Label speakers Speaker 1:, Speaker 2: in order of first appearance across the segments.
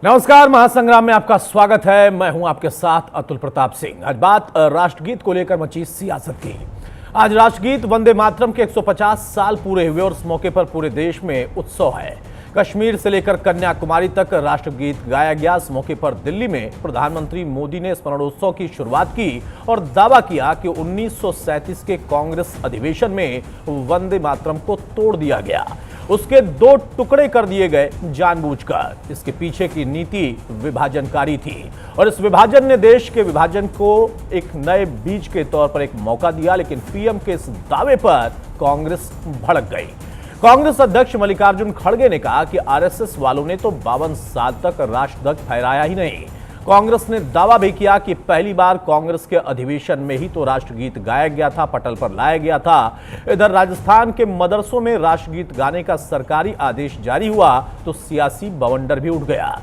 Speaker 1: नमस्कार, महासंग्राम में आपका स्वागत है। मैं हूं आपके साथ अतुल प्रताप सिंह। आज बात राष्ट्रगीत को लेकर मची सियासत की। आज राष्ट्रगीत वंदे मातरम के 150 साल पूरे हुए और इस मौके पर पूरे देश में उत्सव है। कश्मीर से लेकर कन्याकुमारी तक राष्ट्रगीत गाया गया। इस मौके पर दिल्ली में प्रधानमंत्री मोदी ने स्मरणोत्सव की शुरुआत की और दावा किया कि 1937 के कांग्रेस अधिवेशन में वंदे मातरम को तोड़ दिया गया, उसके दो टुकड़े कर दिए गए जानबूझकर। इसके पीछे की नीति विभाजनकारी थी और इस विभाजन ने देश के विभाजन को एक नए बीज के तौर पर एक मौका दिया। लेकिन पीएम के इस दावे पर कांग्रेस भड़क गई। कांग्रेस अध्यक्ष मल्लिकार्जुन खड़गे ने कहा कि आरएसएस वालों ने तो 52 साल तक राष्ट्रध्वज फहराया ही नहीं। कांग्रेस ने दावा भी किया कि पहली बार कांग्रेस के अधिवेशन में ही तो राष्ट्रगीत गाया गया था, पटल पर लाया गया था। इधर राजस्थान के मदरसों में राष्ट्रगीत गाने का सरकारी आदेश जारी हुआ तो सियासी बवंडर भी उठ गया।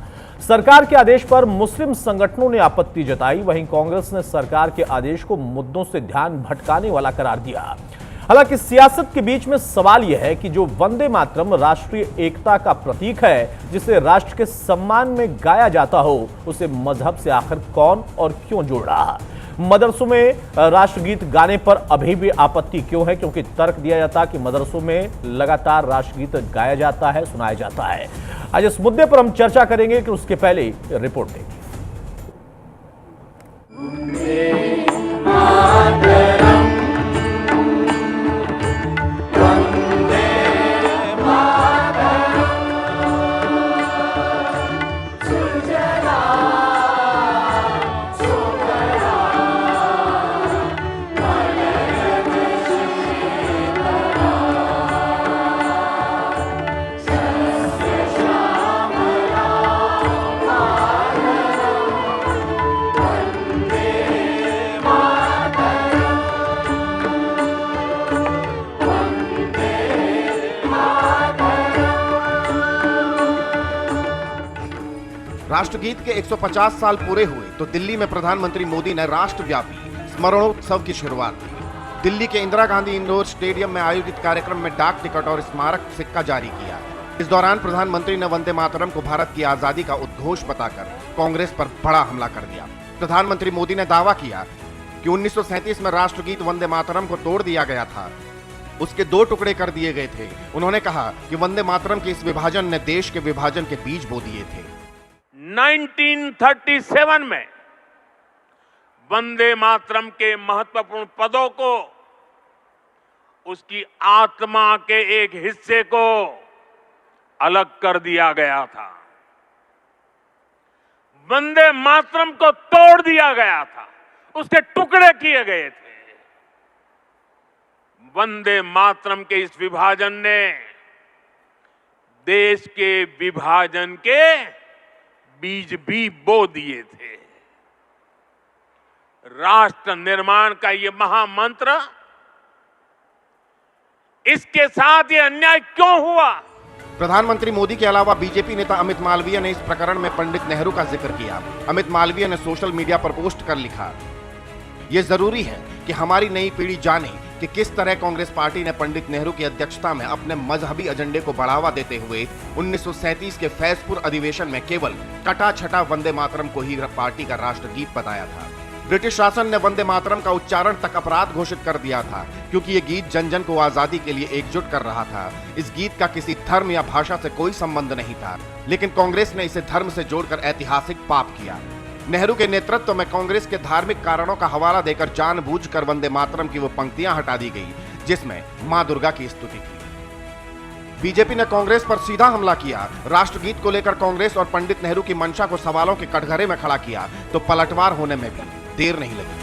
Speaker 1: सरकार के आदेश पर मुस्लिम संगठनों ने आपत्ति जताई। वहीं कांग्रेस ने सरकार के आदेश को मुद्दों से ध्यान भटकाने वाला करार दिया। हालांकि सियासत के बीच में सवाल यह है कि जो वंदे मातरम राष्ट्रीय एकता का प्रतीक है, जिसे राष्ट्र के सम्मान में गाया जाता हो, उसे मजहब से आखिर कौन और क्यों जोड़ रहा? मदरसों में राष्ट्रगीत गाने पर अभी भी आपत्ति क्यों है? क्योंकि तर्क दिया जाता है कि मदरसों में लगातार राष्ट्रगीत गाया जाता है, सुनाया जाता है। आज इस मुद्दे पर हम चर्चा करेंगे कि उसके पहले रिपोर्ट देंगे।
Speaker 2: राष्ट्रगीत के 150 साल पूरे हुए तो दिल्ली में प्रधानमंत्री मोदी ने राष्ट्रव्यापी स्मरणोत्सव की शुरुआत की। दिल्ली के इंदिरा गांधी इंडोर स्टेडियम में आयोजित कार्यक्रम में डाक टिकट और स्मारक सिक्का जारी किया। इस दौरान प्रधानमंत्री ने वंदे मातरम को भारत की आजादी का उद्घोष बताकर कांग्रेस पर बड़ा हमला कर दिया। प्रधानमंत्री मोदी ने दावा किया कि 1937 में राष्ट्रगीत वंदे मातरम को तोड़ दिया गया था, उसके दो टुकड़े कर दिए गए थे। उन्होंने कहा कि वंदे मातरम के इस विभाजन ने देश के विभाजन के बीज बो दिए थे।
Speaker 3: 1937 में वंदे मातरम के महत्वपूर्ण पदों को, उसकी आत्मा के एक हिस्से को अलग कर दिया गया था। वंदे मातरम को तोड़ दिया गया था, उसके टुकड़े किए गए थे। वंदे मातरम के इस विभाजन ने देश के विभाजन के बीज भी बो दिए थे। राष्ट्र निर्माण का ये महामंत्र, इसके साथ ये अन्याय क्यों हुआ?
Speaker 2: प्रधानमंत्री मोदी के अलावा बीजेपी नेता अमित मालवीय ने इस प्रकरण में पंडित नेहरू का जिक्र किया। अमित मालवीय ने सोशल मीडिया पर पोस्ट कर लिखा, यह जरूरी है कि हमारी नई पीढ़ी जाने कि किस तरह कांग्रेस पार्टी ने पंडित नेहरू की अध्यक्षता में अपने मजहबी एजेंडे को बढ़ावा देते हुए 1937 के फैजपुर अधिवेशन में केवल कटा छटा वंदे मातरम को ही पार्टी का राष्ट्रगीत बताया था। ब्रिटिश शासन ने वंदे मातरम का उच्चारण तक अपराध घोषित कर दिया था, क्योंकि ये गीत जन जन को आजादी के लिए एकजुट कर रहा था। इस गीत का किसी धर्म या भाषा से कोई संबंध नहीं था, लेकिन कांग्रेस ने इसे धर्म से जोड़कर ऐतिहासिक पाप किया। नेहरू के नेतृत्व में कांग्रेस के धार्मिक कारणों का हवाला देकर जानबूझकर वंदे मातरम की वो पंक्तियां हटा दी गई जिसमें मां दुर्गा की स्तुति थी। बीजेपी ने कांग्रेस पर सीधा हमला किया। राष्ट्रगीत को लेकर कांग्रेस और पंडित नेहरू की मंशा को सवालों के कटघरे में खड़ा किया तो पलटवार होने में भी देर नहीं लगी।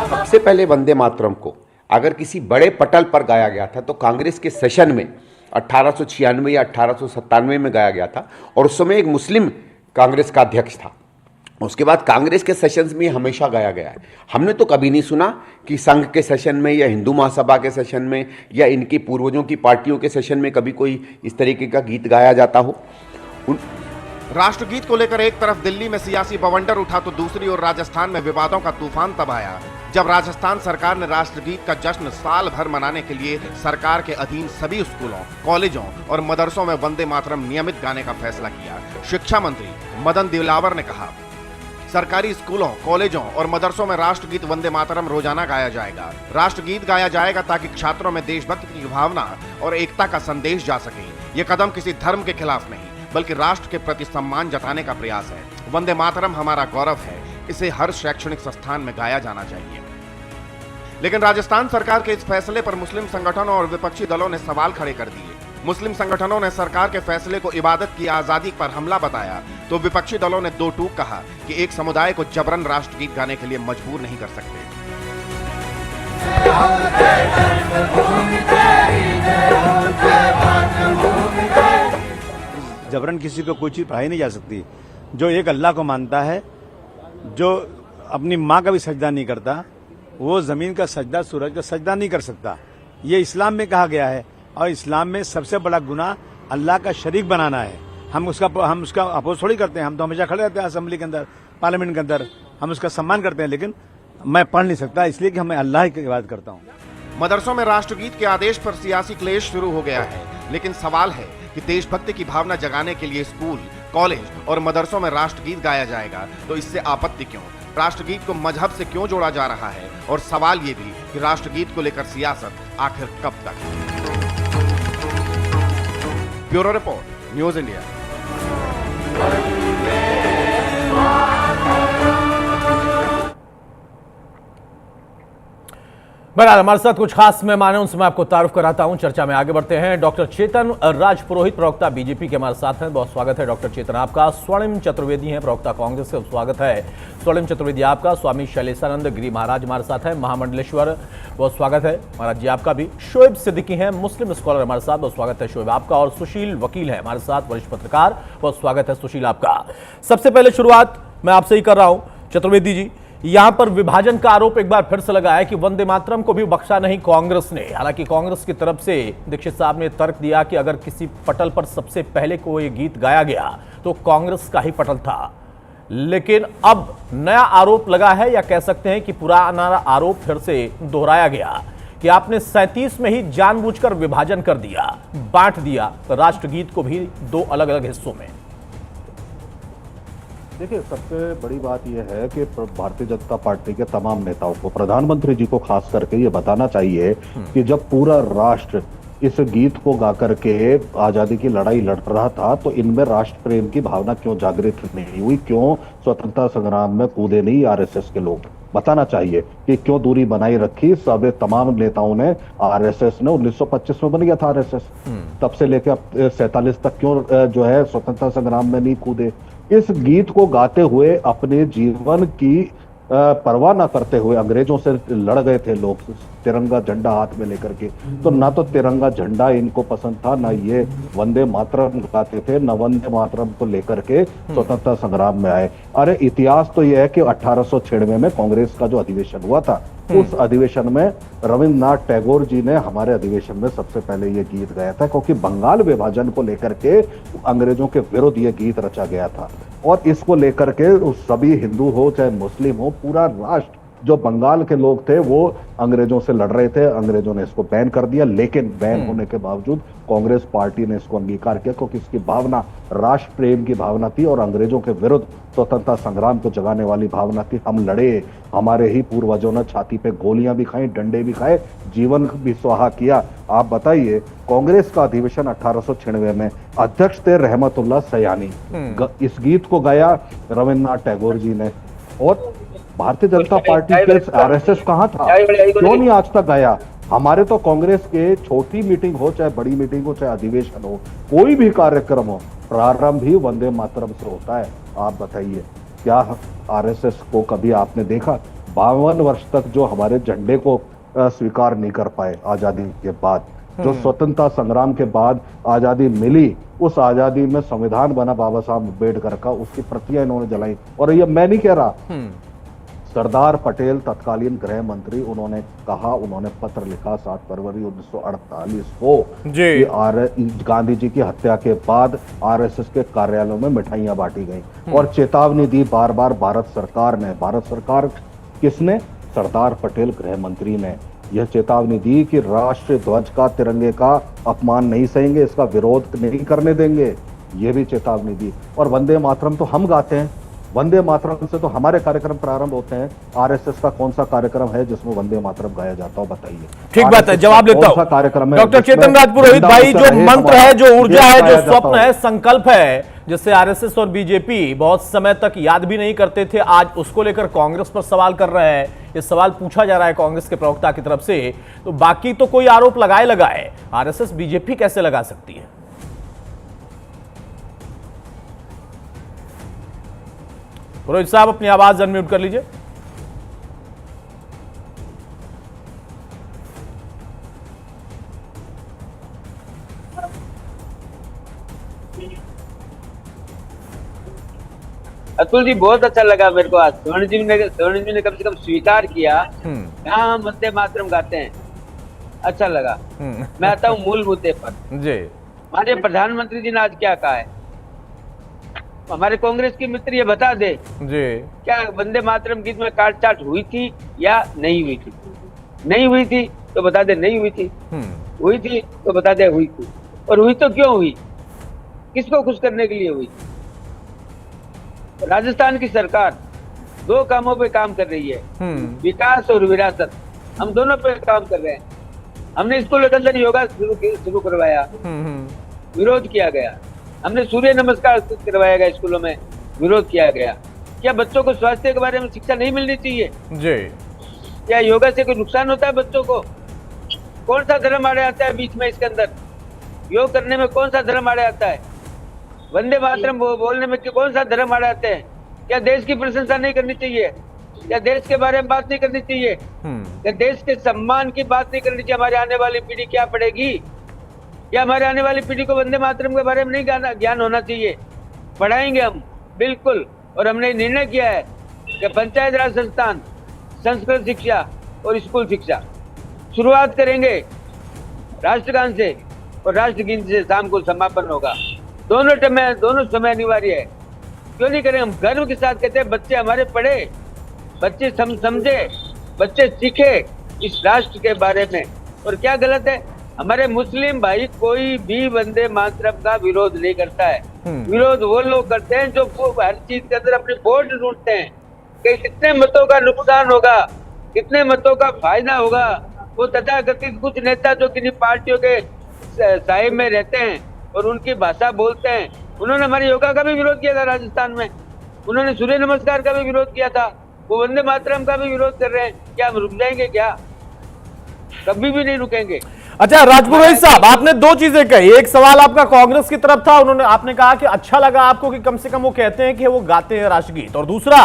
Speaker 4: सबसे पहले वंदे मातरम को अगर किसी बड़े पटल पर गाया गया था तो कांग्रेस के सेशन में 1896 या 1897 में गाया गया था और उस समय एक मुस्लिम कांग्रेस का अध्यक्ष था। उसके बाद कांग्रेस के सेशंस में हमेशा गाया गया है। हमने तो कभी नहीं सुना कि संघ के सेशन में या हिंदू महासभा के सेशन में या इनकी पूर्वजों की पार्टियों के सेशन में कभी कोई इस तरीके का गीत गाया जाता हो।
Speaker 2: राष्ट्रगीत को लेकर एक तरफ दिल्ली में सियासी बवंडर उठा तो दूसरी ओर राजस्थान में विवादों का तूफान तब आया जब राजस्थान सरकार ने राष्ट्रगीत का जश्न साल भर मनाने के लिए सरकार के अधीन सभी स्कूलों, कॉलेजों और मदरसों में वंदे मातरम नियमित गाने का फैसला किया। शिक्षा मंत्री मदन दिलावर ने कहा, सरकारी स्कूलों, कॉलेजों और मदरसों में राष्ट्रगीत वंदे मातरम रोजाना गाया जाएगा। राष्ट्रगीत गाया जाएगा ताकि छात्रों में देशभक्ति की भावना और एकता का संदेश जा सके। ये कदम किसी धर्म के खिलाफ नहीं बल्कि राष्ट्र के प्रति सम्मान जताने का प्रयास है। वंदे मातरम हमारा गौरव है, इसे हर शैक्षणिक संस्थान में गाया जाना चाहिए। लेकिन राजस्थान सरकार के इस फैसले पर मुस्लिम संगठनों और विपक्षी दलों ने सवाल खड़े कर दिए। मुस्लिम संगठनों ने सरकार के फैसले को इबादत की आजादी पर हमला बताया तो विपक्षी दलों ने दो टूक कहा कि एक समुदाय को जबरन राष्ट्रगीत गाने के लिए मजबूर नहीं कर सकते।
Speaker 5: जबरन किसी को कोई चीज पढ़ाई नहीं जा सकती। जो एक अल्लाह को मानता है, जो अपनी माँ का भी सजदा नहीं करता, वो जमीन का सजदा, सूरज का सजदा नहीं कर सकता। ये इस्लाम में कहा गया है और इस्लाम में सबसे बड़ा गुनाह अल्लाह का शरीक बनाना है। हम उसका अपोज थोड़ी करते हैं। हम तो हमेशा खड़े रहते हैं असेंबली के अंदर, पार्लियामेंट के अंदर, हम उसका सम्मान करते हैं। लेकिन मैं पढ़ नहीं सकता इसलिए कि मैं अल्लाह की इबादत करता हूँ।
Speaker 2: मदरसों में राष्ट्रगीत के आदेश पर सियासी क्लेश शुरू हो गया है, लेकिन सवाल है कि देशभक्ति की भावना जगाने के लिए स्कूल, कॉलेज और मदरसों में राष्ट्रगीत गाया जाएगा तो इससे आपत्ति क्यों? राष्ट्रगीत को मजहब से क्यों जोड़ा जा रहा है? और सवाल ये भी कि राष्ट्रगीत को लेकर सियासत आखिर कब तक? Bureau report, news India.
Speaker 1: बहरहाल हमारे साथ कुछ खास मेहमान हैं, उनसे मैं आपको तारुफ कराता हूं। चर्चा में आगे बढ़ते हैं। डॉक्टर चेतन राजपुरोहित, प्रवक्ता बीजेपी के हमारे साथ हैं। बहुत स्वागत है डॉक्टर चेतन आपका। स्वर्णिम चतुर्वेदी हैं, प्रवक्ता कांग्रेस के, स्वागत है स्वर्णिम चतुर्वेदी आपका। स्वामी शैलेशानंद गिरी महाराज हमारे साथ हैं, महामंडलेश्वर, बहुत स्वागत है महाराज जी आपका भी। शोएब सिद्दीकी हैं, मुस्लिम स्कॉलर हमारे साथ, बहुत स्वागत है शोएब आपका। और सुशील वकील है हमारे साथ, वरिष्ठ पत्रकार, बहुत स्वागत है सुशील आपका। सबसे पहले शुरुआत मैं आपसे ही कर रहा हूं चतुर्वेदी जी। यहां पर विभाजन का आरोप एक बार फिर से लगा है कि वंदे मातरम को भी बख्शा नहीं कांग्रेस ने। हालांकि कांग्रेस की तरफ से दीक्षित साहब ने तर्क दिया कि अगर किसी पटल पर सबसे पहले कोई गीत गाया गया तो कांग्रेस का ही पटल था। लेकिन अब नया आरोप लगा है, या कह सकते हैं कि पुराना आरोप फिर से दोहराया गया कि आपने 37 में ही जानबूझकर विभाजन कर दिया, बांट दिया राष्ट्रगीत को भी दो अलग अलग हिस्सों में।
Speaker 6: देखिए, सबसे बड़ी बात यह है कि भारतीय जनता पार्टी के तमाम नेताओं को, प्रधानमंत्री जी को खास करके ये बताना चाहिए कि जब पूरा राष्ट्र इस गीत को गा करके आजादी की लड़ाई लड़ रहा था तो इनमें राष्ट्र प्रेम की भावना क्यों जागृत नहीं हुई, क्यों स्वतंत्रता संग्राम में कूदे नहीं आरएसएस के लोग। बताना चाहिए कि क्यों दूरी बनाई रखी सब तमाम नेताओं ने। आरएसएस ने 1925 में बन गया था आरएसएस, तब से लेकर 47 तक क्यों जो है स्वतंत्रता संग्राम में नहीं कूदे। इस गीत को गाते हुए अपने जीवन की परवाह ना करते हुए अंग्रेजों से लड़ गए थे लोग, तिरंगा झंडा हाथ में लेकर के। तो ना तो तिरंगा झंडा इनको पसंद था, ना ये वंदे मातरम गाते थे, ना वंदे मातरम को लेकर के स्वतंत्रता संग्राम में आए। अरे इतिहास तो यह है कि 1896 में कांग्रेस का जो अधिवेशन हुआ था, उस अधिवेशन में रविन्द्रनाथ टैगोर जी ने हमारे अधिवेशन में सबसे पहले ये गीत गाया था, क्योंकि बंगाल विभाजन को लेकर के अंग्रेजों के विरुद्ध ये गीत रचा गया था। और इसको लेकर के सभी हिंदू हो चाहे मुस्लिम हो, पूरा राष्ट्र, जो बंगाल के लोग थे वो अंग्रेजों से लड़ रहे थे। अंग्रेजों ने इसको बैन कर दिया, लेकिन बैन होने के बावजूद कांग्रेस पार्टी ने इसको अंगीकार किया, क्योंकि इसकी भावना राष्ट्र प्रेम की भावना थी और अंग्रेजों के विरुद्ध स्वतंत्रता संग्राम को जगाने वाली भावना थी। हम लड़े, हमारे ही पूर्वजों ने छाती पे गोलियां भी खाई, डंडे भी खाए, जीवन भी स्वाहा किया। आप बताइए, कांग्रेस का अधिवेशन 1896 में, अध्यक्ष थे रहमतुल्लाह सयानी, इस गीत को गाया रविन्द्रनाथ टैगोर जी ने। और भारतीय जनता पार्टी के आरएसएस कहां था, क्यों नहीं आज तक गाया? हमारे तो कांग्रेस के छोटी मीटिंग हो चाहे बड़ी मीटिंग हो चाहे अधिवेशन हो, कोई भी कार्यक्रम हो, प्रारंभ ही वंदे मातरम से होता है। आप बताइए, क्या आरएसएस को कभी आपने देखा? 52 वर्ष तक जो हमारे झंडे को स्वीकार नहीं कर पाए आजादी के बाद, जो स्वतंत्रता संग्राम के बाद आजादी मिली, उस आजादी में संविधान बना बाबा साहब अम्बेडकर का, उसकी प्रतियां इन्होंने जलाई। और ये मैं नहीं कह रहा, सरदार पटेल तत्कालीन गृह मंत्री, उन्होंने कहा, उन्होंने पत्र लिखा 7 फरवरी 1948 को कि गांधी जी की हत्या के बाद आरएसएस के कार्यालयों में मिठाइयां बांटी गई और चेतावनी दी बार बार भारत सरकार ने। भारत सरकार किसने? सरदार पटेल गृह मंत्री ने यह चेतावनी दी कि राष्ट्रीय ध्वज का, तिरंगे का अपमान नहीं सहेंगे, इसका विरोध नहीं करने देंगे, यह भी चेतावनी दी। और वंदे मातरम तो हम गाते हैं, वंदे मातरम से तो हमारे कार्यक्रम प्रारंभ होते हैं। आरएसएस का कौन सा कार्यक्रम है जिसमें वंदे मातरम गाया जाता हो, बताइए।
Speaker 1: ठीक बात है, जवाब लेता हूं।
Speaker 6: कार्यक्रम
Speaker 1: डॉक्टर चेतन राज पुरोहित भाई, जो मंत्र है, जो ऊर्जा है, जो स्वप्न है, संकल्प है, जिससे आरएसएस और बीजेपी बहुत समय तक याद भी नहीं करते थे, आज उसको लेकर कांग्रेस पर सवाल कर रहे हैं। ये सवाल पूछा जा रहा है कांग्रेस के प्रवक्ता की तरफ से। तो बाकी तो कोई आरोप लगाए, आरएसएस बीजेपी कैसे लगा सकती है? पुरोहित साहब, अपनी आवाज अनम्यूट कर लीजिए।
Speaker 7: अतुल जी, बहुत अच्छा लगा मेरे को आज स्वर्ण जी ने कम से कम स्वीकार किया यहाँ हम वंदे मातरम गाते हैं, अच्छा लगा। मैं आता हूँ मूल मुद्दे पर
Speaker 1: जी।
Speaker 7: हमारे प्रधानमंत्री जी ने आज क्या कहा है, हमारे कांग्रेस के मित्र ये बता दे
Speaker 1: जी, क्या
Speaker 7: वंदे मातरम गीत में काट-छाट हुई थी या नहीं हुई थी? नहीं हुई थी तो बता दे नहीं हुई थी, हुई थी तो बता दे हुई थी, और हुई तो क्यों हुई, किसको खुश करने के लिए हुई? राजस्थान की सरकार 2 कामों पे काम कर रही है, विकास और विरासत, हम दोनों पे काम कर रहे हैं। हमने स्कूल के अंदर योगा शुरू करवाया, विरोध किया गया। हमने सूर्य नमस्कार करवाया गया स्कूलों में, विरोध किया गया। क्या बच्चों को स्वास्थ्य के बारे में शिक्षा नहीं मिलनी चाहिए
Speaker 1: जी?
Speaker 7: क्या योगा से कोई नुकसान होता है बच्चों को? कौन सा धर्म आड़े आता है बीच में? इसके अंदर योग करने में कौन सा धर्म आड़े आता है? वंदे मातरम बोलने में कौन सा धर्म आड़े आते हैं? क्या देश की प्रशंसा नहीं करनी चाहिए? क्या देश के बारे में बात नहीं करनी चाहिए? क्या देश के सम्मान की बात नहीं करनी चाहिए? हमारे आने वाली पीढ़ी क्या पढ़ेगी? क्या हमारे आने वाली पीढ़ी को वंदे मातरम के बारे में नहीं ज्ञान होना चाहिए? पढ़ाएंगे हम, बिल्कुल। और हमने निर्णय किया है कि पंचायत राज संस्थान, संस्कृत शिक्षा और स्कूल शिक्षा शुरुआत करेंगे राष्ट्रगान से, और राष्ट्रगीत से शाम को समापन होगा। दोनों समय अनिवार्य है। क्यों नहीं करें? हम गर्व के साथ कहते हैं बच्चे हमारे पढ़े, बच्चे समझे, बच्चे सीखे इस राष्ट्र के बारे में। और क्या गलत है? हमारे मुस्लिम भाई कोई भी वंदे मातरम का विरोध नहीं करता है। विरोध वो लोग करते हैं जो हर चीज के अंदर अपने वोट ढूंढते हैं कि कितने मतों का नुकसान होगा, कितने मतों का फायदा होगा। वो तथाकथित कुछ नेता जो किन्हीं पार्टियों के साहिब में रहते हैं और उनकी भाषा बोलते हैं, उन्होंने हमारे योगा का भी विरोध किया था राजस्थान में, उन्होंने सूर्य नमस्कार का भी विरोध किया था, वो वंदे मातरम का भी विरोध कर रहे हैं। क्या हम रुक जाएंगे? क्या कभी भी नहीं रुकेंगे।
Speaker 1: अच्छा राजपुरोहित साहब, आपने 2 चीजें कही। एक सवाल आपका कांग्रेस की तरफ था, आपने कहा कि अच्छा लगा आपको कि कम से कम वो कहते हैं कि वो गाते हैं राष्ट्रगीत। और दूसरा,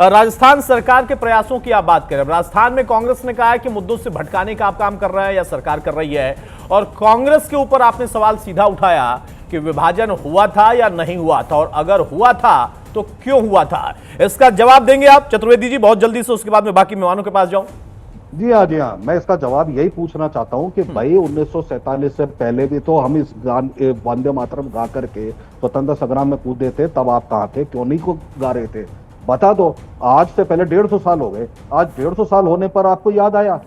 Speaker 1: राजस्थान सरकार के प्रयासों की आप बात करें। राजस्थान में कांग्रेस ने कहा है कि मुद्दों से भटकाने का आप काम कर रहे हैं या सरकार कर रही है, और कांग्रेस के ऊपर आपने सवाल सीधा उठाया कि विभाजन हुआ था या नहीं हुआ था, और अगर हुआ था तो क्यों हुआ था। इसका जवाब देंगे आप चतुर्वेदी जी बहुत जल्दी से, उसके बाद मैं बाकी मेहमानों के पास जाऊं।
Speaker 6: जी हाँ, जी हाँ, मैं इसका जवाब यही पूछना चाहता हूं कि भाई 1947 से पहले भी तो हम इस वंदे मातरम गा करके स्वतंत्रता संग्राम में कूदे थे, तब आप कहाँ थे? क्यों नहीं को गा रहे थे? बता दो। आज से पहले 150 साल हो गए, आज 150 साल होने पर आपको याद आया?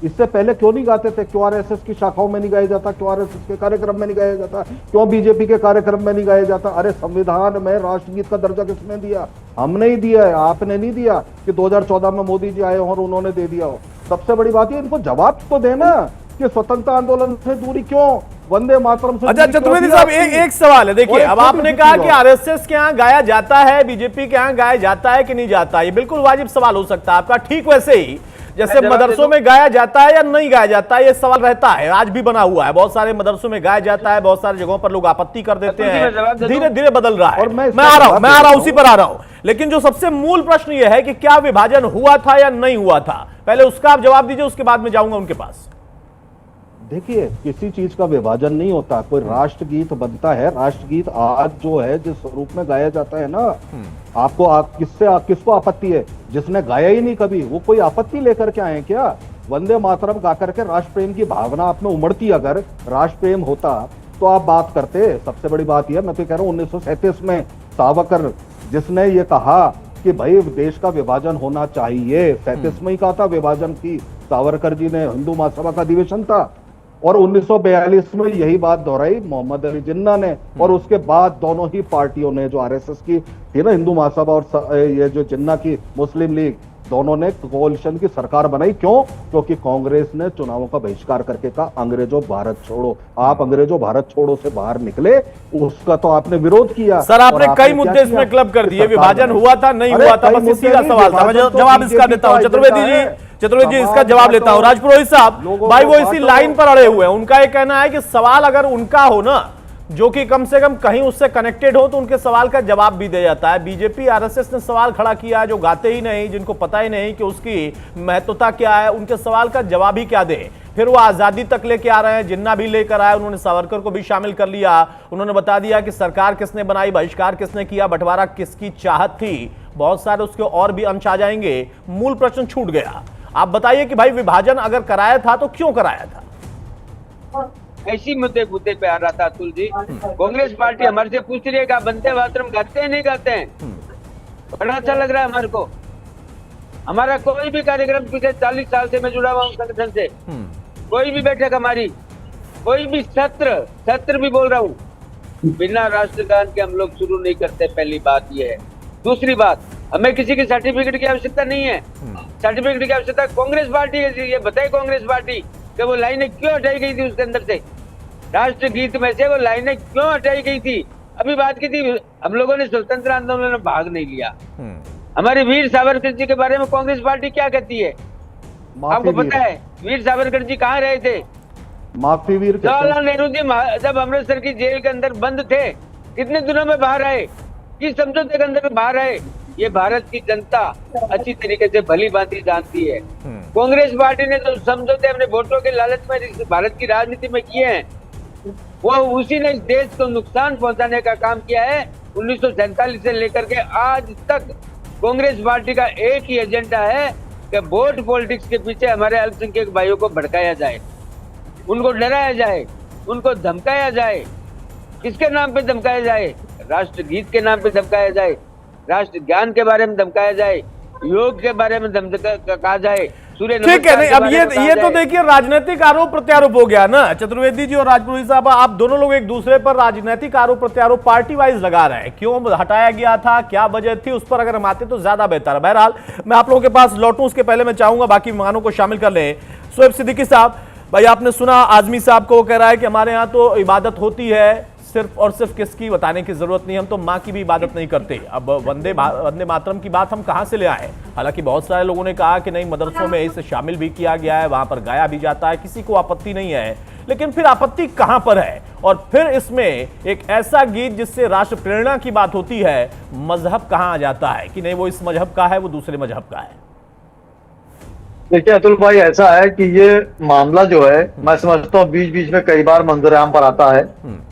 Speaker 6: इससे पहले क्यों नहीं गाते थे? क्यों आरएसएस की शाखाओं में नहीं गाया जाता? क्यों आरएसएस के कार्यक्रम में नहीं गाया जाता? क्यों बीजेपी के कार्यक्रम में नहीं गाया जाता? अरे संविधान में राष्ट्रगीत का दर्जा किसने दिया? हमने ही दिया है, आपने नहीं दिया कि 2014 में मोदी जी आए और उन्होंने दे दिया हो। सबसे बड़ी बात है, इनको जवाब तो देना कि स्वतंत्रता आंदोलन से दूरी क्यों, वंदे मातरम से।
Speaker 1: अच्छा चतुर्वेदी साहब, एक सवाल है। देखिए, अब आपने कहा कि आरएसएस के यहाँ गाया जाता है, बीजेपी के यहाँ गाया जाता है कि नहीं जाता, ये बिल्कुल वाजिब सवाल हो सकता है आपका। ठीक वैसे ही जैसे मदरसों में गाया जाता है या नहीं गाया जाता है, ये सवाल रहता है, आज भी बना हुआ है। बहुत सारे मदरसों में गाया जाता है, बहुत सारे जगहों पर लोग आपत्ति कर देते हैं, धीरे धीरे बदल रहा है। मैं आ रहा हूं उसी पर आ रहा हूं। लेकिन जो सबसे मूल प्रश्न ये है कि क्या विभाजन हुआ था या नहीं हुआ था, पहले उसका आप जवाब दीजिए, उसके बाद में जाऊंगा उनके पास।
Speaker 6: देखिए, किसी चीज का विभाजन नहीं होता, कोई राष्ट्रगीत बनता है, राष्ट्रगीत आज जो है जिस स्वरूप में गाया जाता है ना, किसको आपत्ति है? जिसने गाया ही नहीं कभी, वो कोई आपत्ति लेकर के आए क्या? वंदे मातरम गा करके राष्ट्र प्रेम की भावना आप में उमड़ती, अगर राष्ट्र प्रेम होता तो आप बात करते। सबसे बड़ी बात यह, मैं तो कह रहा हूँ 1937 में सावरकर जिसने ये कहा कि भाई देश का विभाजन होना चाहिए, 37 में ही कहा था विभाजन की, सावरकर जी ने, हिंदू महासभा का अधिवेशन था, और 1942 में यही बात दोहराई मोहम्मद अली जिन्ना ने, और उसके बाद दोनों ही पार्टियों ने, जो आरएसएस की थी ना हिंदू महासभा और ये जो जिन्ना की मुस्लिम लीग, दोनों ने कोalition की सरकार बनाई। क्यों? क्योंकि कांग्रेस ने चुनावों का बहिष्कार करके कहा अंग्रेजों भारत छोड़ो। आप अंग्रेजों भारत छोड़ो से बाहर निकले, उसका तो आपने विरोध किया।
Speaker 1: सर, आपने कई मुद्दे इसमें क्लब कर दिए, विभाजन हुआ था नहीं हुआ था, बस सीधा सवाल था, मैं जवाब इसका देता हूं। चतुर्वेदी जी इसका जवाब लेता हूं। राजपुरोहित साहब, भाई वो इसी लाइन पर अड़े हुए हैं, उनका ये कहना है कि सवाल अगर उनका हो ना, जो कि कम से कम कहीं उससे कनेक्टेड हो, तो उनके सवाल का जवाब भी दे जाता है। बीजेपी आरएसएस ने सवाल खड़ा किया, जो गाते ही नहीं, जिनको पता ही नहीं कि उसकी महत्वता क्या है, उनके सवाल का जवाब ही क्या दे। फिर वो आजादी तक लेके आ रहे हैं, जिन्ना भी लेकर आए, उन्होंने सावरकर को भी शामिल कर लिया, उन्होंने बता दिया कि सरकार किसने बनाई, बहिष्कार किसने किया, बंटवारा किसकी चाहत थी, बहुत सारे उसके और भी अंश आ जाएंगे। मूल प्रश्न छूट गया। आप बताइए कि भाई विभाजन अगर कराया था तो क्यों कराया था?
Speaker 7: ऐसी मुद्दे पे आ रहा था अतुल जी। कांग्रेस पार्टी हमारे से पूछ रही है कि आप वंदे मातरम गाते हैं नहीं गाते हैं? बड़ा अच्छा लग रहा है हमारे को। हमारा कोई भी कार्यक्रम, पिछले 40 साल से मैं जुड़ा हुआ हूँ संगठन से, कोई भी बैठक हमारी, कोई भी सत्र भी बोल रहा हूँ, बिना राष्ट्रगान के हम लोग शुरू नहीं करते। पहली बात यह है। दूसरी बात, हमें किसी की सर्टिफिकेट की आवश्यकता नहीं है। सर्टिफिकेट की आवश्यकता कांग्रेस पार्टी है। ये बताए कांग्रेस पार्टी कि वो लाइनें क्यों हटाई गई थी उसके अंदर से, राष्ट्रगीत में से वो लाइनें क्यों हटाई गई थी? अभी बात की थी, हम लोगों ने स्वतंत्र आंदोलन में भाग नहीं लिया। हमारे वीर सावरकर जी के बारे में कांग्रेस पार्टी क्या कहती है आपको पता है? वीर सावरकर जी कहाँ रहे थे?
Speaker 6: माफी वीर
Speaker 7: जवाहरलाल नेहरू जी जब अमृतसर की जेल के अंदर बंद थे, कितने दिनों में बाहर आए, किस समझौते के अंदर बाहर आए? ये भारत की जनता अच्छी तरीके से भली भांति जानती है। कांग्रेस पार्टी ने जो समझौते अपने वोटों के लालच में भारत की राजनीति में किए हैं, वो उसी ने इस देश को नुकसान पहुंचाने का काम किया है। 1947 से लेकर के आज तक कांग्रेस पार्टी का एक ही एजेंडा है कि वोट पॉलिटिक्स के पीछे हमारे अल्पसंख्यक भाइयों को भड़काया जाए, उनको डराया जाए, उनको धमकाया जाए। किसके नाम पे धमकाया जाए? राष्ट्रगीत के नाम पे धमकाया जाए, राष्ट्र ज्ञान के बारे में धमकाया जाए, योग के बारे में कहा जाए, सूर्य
Speaker 1: ठीक है। नहीं, अब ये तो देखिए राजनीतिक आरोप प्रत्यारोप हो गया ना। चतुर्वेदी जी और राजपुरोहित साहब, आप दोनों लोग एक दूसरे पर राजनीतिक आरोप प्रत्यारोप पार्टी वाइज लगा रहे हैं। क्यों हटाया गया था, क्या वजह थी, उस पर अगर हम आते तो ज्यादा बेहतर है। बहरहाल मैं आप लोगों के पास लौटूं, उसके पहले मैं चाहूंगा बाकी मेहमानों को शामिल कर लें। शोएब सिद्दीकी साहब, भाई आपने सुना आजमी साहब को, वो कह रहा है कि हमारे यहाँ तो इबादत होती है, सिर्फ और सिर्फ किसकी बताने की जरूरत नहीं, हम तो माँ की भी इबादत नहीं करते। अब वंदे मातरम की बात हम कहां से ले आए? हालांकि बहुत सारे लोगों ने कहा कि नहीं, मदरसों में इसे शामिल भी किया गया है, वहां पर गाया भी जाता है, किसी को आपत्ति नहीं है। लेकिन फिर आपत्ति कहां पर है? और फिर इसमें एक ऐसा गीत जिससे राष्ट्र प्रेरणा की बात होती है, मजहब कहां आ जाता है कि नहीं वो इस मजहब का है, वो दूसरे मजहब का है?
Speaker 8: देखिए अतुल भाई, ऐसा है कि ये मामला जो है, मैं समझता हूँ बीच बीच में कई बार मंजर-ए-आम पर आता है।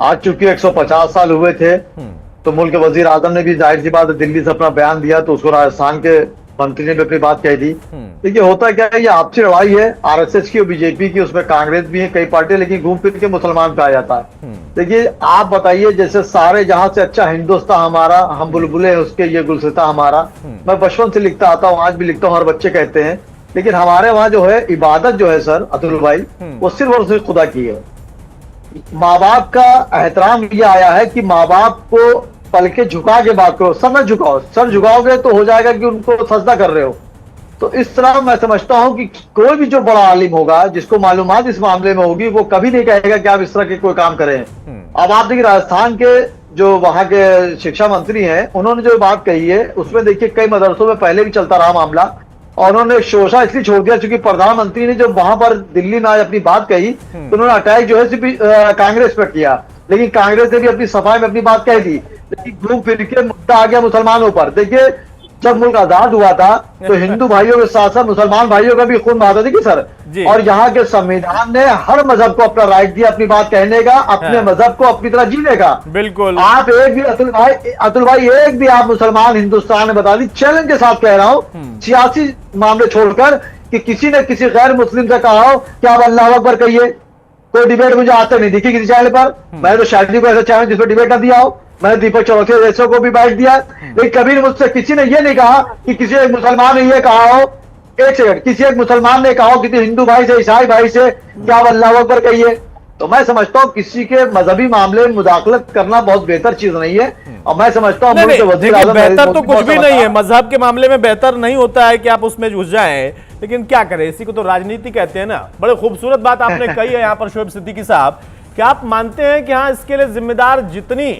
Speaker 8: आज चूंकि 150 साल हुए थे, तो मुल्क के वजीर आजम ने भी जाहिर सी बात दिल्ली से अपना बयान दिया, तो उसको राजस्थान के मंत्री ने भी अपनी बात कह दी। देखिए होता क्या है, ये आपसी लड़ाई है आरएसएस की और बीजेपी की, उसमें कांग्रेस भी है, कई पार्टियां, लेकिन घूम फिर के मुसलमान पे आ जाता है। देखिए आप बताइए, जैसे सारे जहां से अच्छा हिंदुस्तान हमारा, हम बुलबुले उसके ये गुलसिता हमारा, मैं बचपन से लिखता आता हूँ, आज भी लिखता हूँ, हर बच्चे कहते हैं। लेकिन हमारे वहां जो है इबादत जो है सर अतुल भाई, वो सिर्फ और सिर्फ खुदा की है। माँ बाप का एहतराम ये आया है कि माँ बाप को पलके झुका के बात करो, सर न झुकाओ, सर झुकाओगे तो हो जाएगा कि उनको सजदा कर रहे हो। तो इस तरह मैं समझता हूं कि कोई भी जो बड़ा आलिम होगा, जिसको मालूमात इस मामले में होगी, वो कभी नहीं कहेगा कि आप इस तरह के कोई काम करें। अब आप देखिए राजस्थान के जो वहां के शिक्षा मंत्री हैं, उन्होंने जो बात कही है, उसमें देखिए कई मदरसों में पहले भी चलता रहा मामला, और उन्होंने शोषा इसलिए छोड़ दिया क्योंकि प्रधानमंत्री ने जब वहां पर दिल्ली में आज अपनी बात कही, तो उन्होंने अटैक जो है सिर्फ कांग्रेस पर किया। लेकिन कांग्रेस ने भी अपनी सफाई में अपनी बात कह दी, लेकिन घूम फिर के मुद्दा आ गया मुसलमानों पर। देखिए जब मुल्क आजाद हुआ था तो हिंदू भाइयों के साथ साथ मुसलमान भाइयों का भी खून बहा थी कि सर।
Speaker 1: जी।
Speaker 8: और यहाँ के संविधान ने हर मजहब को अपना राइट दिया अपनी बात कहने का, अपने मजहब को अपनी तरह जीने का।
Speaker 1: बिल्कुल।
Speaker 8: आप एक भी अतुल भाई एक भी आप मुसलमान हिंदुस्तान में बता दी, चैलेंज के साथ कह रहा हूं, सियासी मामले छोड़कर, कि किसी ने किसी गैर मुस्लिम से कहा हो कि आप अल्लाह अकबर कहिए। कोई डिबेट मुझे आज तक नहीं दिखी किसी चैनल पर। मैंने तो शायद को ऐसा चैनल जिसमें डिबेट ना दिया हो, मैंने दीपक चौरसिया जैसों को भी बैठ दिया, लेकिन कभी मुझसे किसी ने ये नहीं कहा कि किसी एक मुसलमान ने ये कहा हो, एक सेकंड, किसी एक मुसलमान ने कहा हो किसी हिंदू भाई से, ईसाई भाई से कि आप अल्लाह अकबर कहिए। तो मैं समझता हूं किसी के मजहबी मामले में मुदाखलत करना बहुत बेहतर चीज नहीं है। और मैं समझता हूं
Speaker 1: बेहतर तो कुछ भी नहीं है, मजहब के मामले में बेहतर नहीं होता है कि आप उसमें घुस जाएं, लेकिन क्या करें, इसी को तो राजनीति कहते हैं ना। बड़े खूबसूरत बात आपने कही है यहाँ पर शोएब सिद्दीकी साहब, कि आप मानते हैं कि हाँ, इसके लिए जिम्मेदार जितनी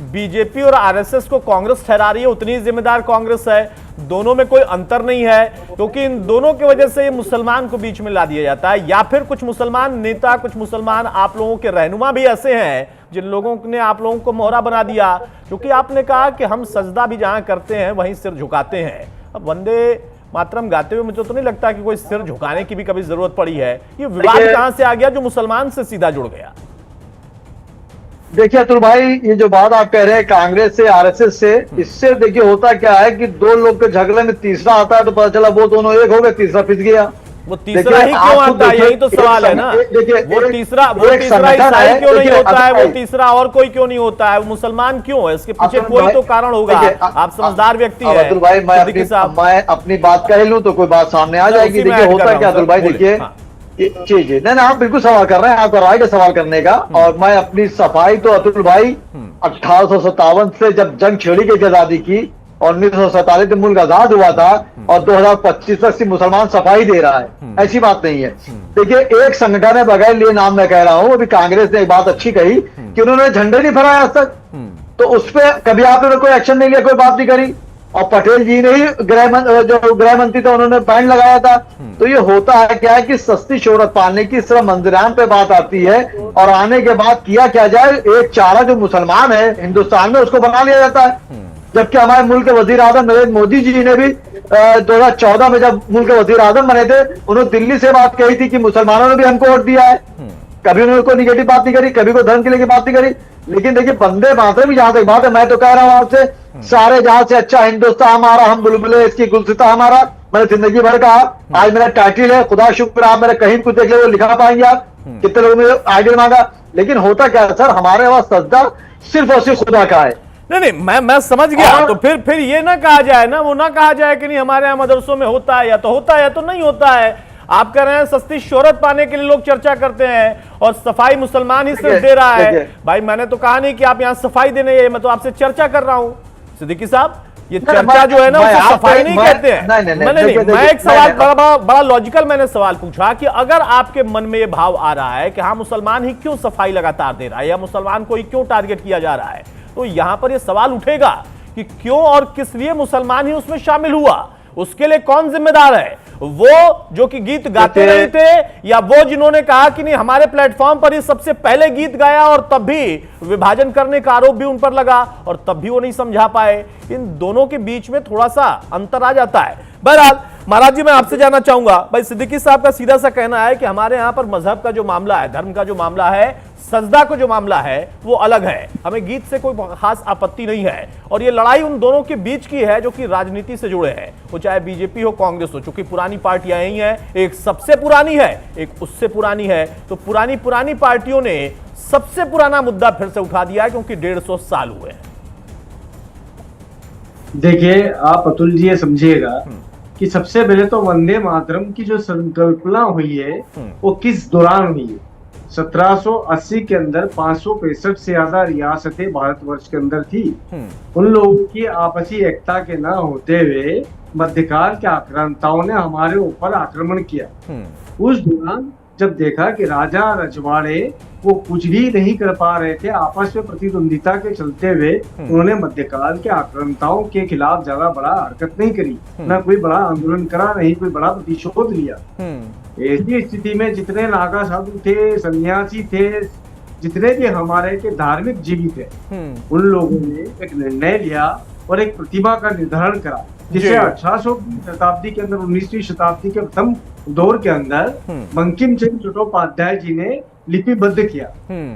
Speaker 1: बीजेपी और आरएसएस को कांग्रेस ठहरा रही है उतनी जिम्मेदार कांग्रेस है। दोनों में कोई अंतर नहीं है, क्योंकि इन दोनों की वजह से ये मुसलमान को बीच में ला दिया जाता है। या फिर कुछ मुसलमान नेता, कुछ मुसलमान आप लोगों के रहनुमा भी ऐसे हैं जिन लोगों ने आप लोगों को मोहरा बना दिया, क्योंकि आपने कहा कि हम सजदा भी जहां करते हैं वहीं सिर झुकाते हैं। अब वंदे मातरम गाते हुए मुझे तो नहीं लगता कि कोई सिर झुकाने की भी कभी जरूरत पड़ी है। ये विवाद कहां से आ गया जो मुसलमान से सीधा जुड़ गया?
Speaker 8: देखिए अतुल भाई, ये जो बात आप कह रहे हैं कांग्रेस से आरएसएस से, इससे देखिए होता क्या है कि दो लोग के झगड़े में तीसरा आता है तो पता चला वो दोनों एक हो गए, तीसरा पिस गया।
Speaker 1: वो तीसरा ही क्यों आता है, यही तो सवाल है ना। वो तीसरा ईसाई क्यों नहीं होता है, वो तीसरा और कोई क्यों नहीं होता है, वो मुसलमान क्यों है? इसके पीछे कोई तो कारण होगा। आप समझदार व्यक्ति हैं
Speaker 8: अतुल भाई, मैं अपनी बात कह लूं तो कोई बात सामने आ जाएगी। देखिए होता क्या अतुल भाई, देखिए जी जी, नहीं आप बिल्कुल सवाल कर रहे हैं, आपका राइट है सवाल करने का। और मैं अपनी सफाई तो अतुल भाई 1857 से जब जंग छेड़ी गई आजादी की, 1947 में मुल्क आजाद हुआ था, और 2025 तक से मुसलमान सफाई दे रहा है, ऐसी बात नहीं है। देखिए एक संगठन है, बगैर लिए नाम मैं कह रहा हूं, अभी कांग्रेस ने एक बात अच्छी कही कि उन्होंने झंडे नहीं फहराया आज तक, तो उस पर कभी आपने कोई एक्शन नहीं लिया, कोई बात नहीं करी। और पटेल जी ने ही जो गृह मंत्री थे उन्होंने बैन लगाया था। तो ये होता है क्या है कि सस्ती शोहरत पाने की सिर्फ मंजरान पे बात आती है, और आने के बाद किया क्या जाए, एक चारा जो मुसलमान है हिंदुस्तान में उसको बना लिया जाता है। जबकि हमारे मुल्क के वजीर आजम नरेंद्र मोदी जी ने भी 2014 में जब मुल्क के वजीर आजम बने थे, उन्होंने दिल्ली से बात कही थी कि मुसलमानों ने भी हमको वोट दिया है। कभी उन्होंने कोई निगेटिव बात नहीं करी, कभी कोई धर्म के लिए बात नहीं करी। लेकिन देखिए वंदे मातरम भी जहां तक बात है, मैं तो कह रहा हूं आपसे, सारे जहां से अच्छा हिंदुस्तान हमारा, हम बुलबुले इसकी गुलसिता हमारा, मैंने जिंदगी भर कहा। आज मेरा टाइटल है, खुदा शुक्र आप मेरे कहीं कुछ देख ले वो लिखा पाएंगे आप, कितने लोगों ने आइडियल मांगा। लेकिन होता क्या है सर, हमारे पास सजदा सिर्फ और सिर्फ खुदा का है।
Speaker 1: नहीं, मैं समझ गया। तो फिर ये ना कहा जाए ना, वो ना कहा जाए कि नहीं हमारे यहाँ मदरसों में होता है, या तो होता है या तो नहीं होता है। आप कह रहे हैं सस्ती शोहरत पाने के लिए लोग चर्चा करते हैं, और सफाई मुसलमान ही सिर्फ दे रहा है। भाई मैंने तो कहा नहीं कि आप यहाँ सफाई देने, मैं तो आपसे चर्चा कर रहा हूं सिद्दीकी साहब। ये चर्चा जो है ना उसे सफाई नहीं कहते हैं। मैं एक सवाल बड़ा लॉजिकल मैंने सवाल पूछा कि अगर आपके मन में ये भाव आ रहा है कि हाँ मुसलमान ही क्यों सफाई लगातार दे रहा है, या मुसलमान को ही क्यों टारगेट किया जा रहा है, तो यहां पर यह सवाल उठेगा कि क्यों और किस लिए मुसलमान ही उसमें शामिल हुआ, उसके लिए कौन जिम्मेदार है? वो जो कि गीत गाते नहीं थे, या वो जिन्होंने कहा कि नहीं हमारे प्लेटफॉर्म पर ही सबसे पहले गीत गाया और तब भी विभाजन करने का आरोप भी उन पर लगा और तब भी वो नहीं समझा पाए? इन दोनों के बीच में थोड़ा सा अंतर आ जाता है। बहरहाल महाराज जी, मैं आपसे जानना चाहूंगा, भाई सिद्दीकी साहब का सीधा सा कहना है कि हमारे यहां पर मजहब का जो मामला है, धर्म का जो मामला है, सजदा को जो मामला है वो अलग है, हमें गीत से कोई खास आपत्ति नहीं है। और ये लड़ाई उन दोनों के बीच की है जो कि राजनीति से जुड़े हैं, वो चाहे बीजेपी हो कांग्रेस हो, चूंकि पुरानी पार्टियां यही हैं, एक सबसे पुरानी है एक उससे पुरानी है, तो पुरानी पार्टियों ने सबसे पुराना मुद्दा फिर से उठा दिया है क्योंकि 150 साल हुए हैं।
Speaker 9: देखिए आप अतुल जी ये समझिएगा कि सबसे पहले तो वंदे मातरम की जो संकल्पना हुई है वो किस दौरान हुई है। 1780 के अंदर 565 से ज्यादा रियासतें भारतवर्ष के अंदर थी। उन लोगों की आपसी एकता के न होते हुए मध्यकाल के आक्रांताओं ने हमारे ऊपर आक्रमण किया। उस दौरान जब देखा कि राजा रजवाड़े वो कुछ भी नहीं कर पा रहे थे, आपस में प्रतिद्वंदिता के चलते हुए उन्होंने मध्यकाल के आक्रांताओं के खिलाफ ज्यादा बड़ा हरकत नहीं करी, न कोई बड़ा आंदोलन करा, नहीं कोई बड़ा प्रतिशोध लिया। ऐसी स्थिति में जितने नागा साधु थे, सन्यासी थे, जितने भी हमारे के धार्मिक जीवी थे, उन लोगों ने एक निर्णय लिया और एक प्रतिभा का निर्धारण करा, जिसे 1800वीं शताब्दी के अंदर 19वीं शताब्दी के प्रथम दौर के अंदर बंकिम चंद्र चट्टोपाध्याय जी ने लिपिबद्ध किया।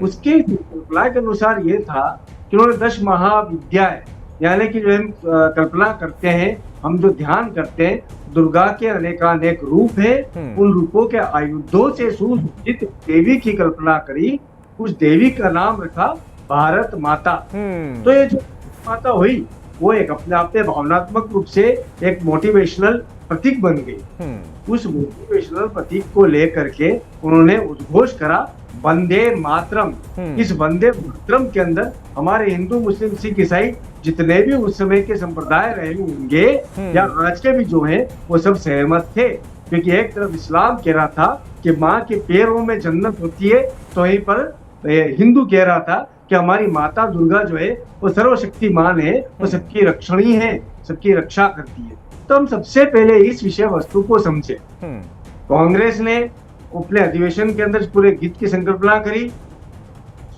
Speaker 9: उसके कल्पना के अनुसार ये था कि उन्होंने 10 महाविद्याएं, यानी कि जो हम कल्पना करते हैं, हम जो ध्यान करते हैं, दुर्गा के अनेकानेक रूप हैं, उन रूपों के आयुधों से सुसज्जित देवी की कल्पना करी। उस देवी का नाम रखा भारत माता। तो ये जो माता हुई वो एक अपने आप में भावनात्मक रूप से एक मोटिवेशनल प्रतीक बन गई। उस मोटिवेशनल प्रतीक को लेकर के उन्होंने उद्घोष करा वंदे मातरम। इस वंदे मातरम के अंदर हमारे हिंदू, मुस्लिम, सिख, ईसाई जितने भी उस समय के संप्रदाय रहे होंगे या आज के भी जो हैं, वो सब सहमत थे। क्योंकि एक तरफ इस्लाम कह रहा था कि माँ के पैरों में जन्नत होती है, तो वहीं पर हिंदू कह रहा था कि हमारी माता दुर्गा जो है वो सर्वशक्तिमान है, वो सबकी रक्षणी है, सबकी रक्षा करती है। तो हम सबसे पहले इस विषय वस्तु को समझे। कांग्रेस ने अपने अधिवेशन के अंदर पूरे गीत की संकल्पना करी,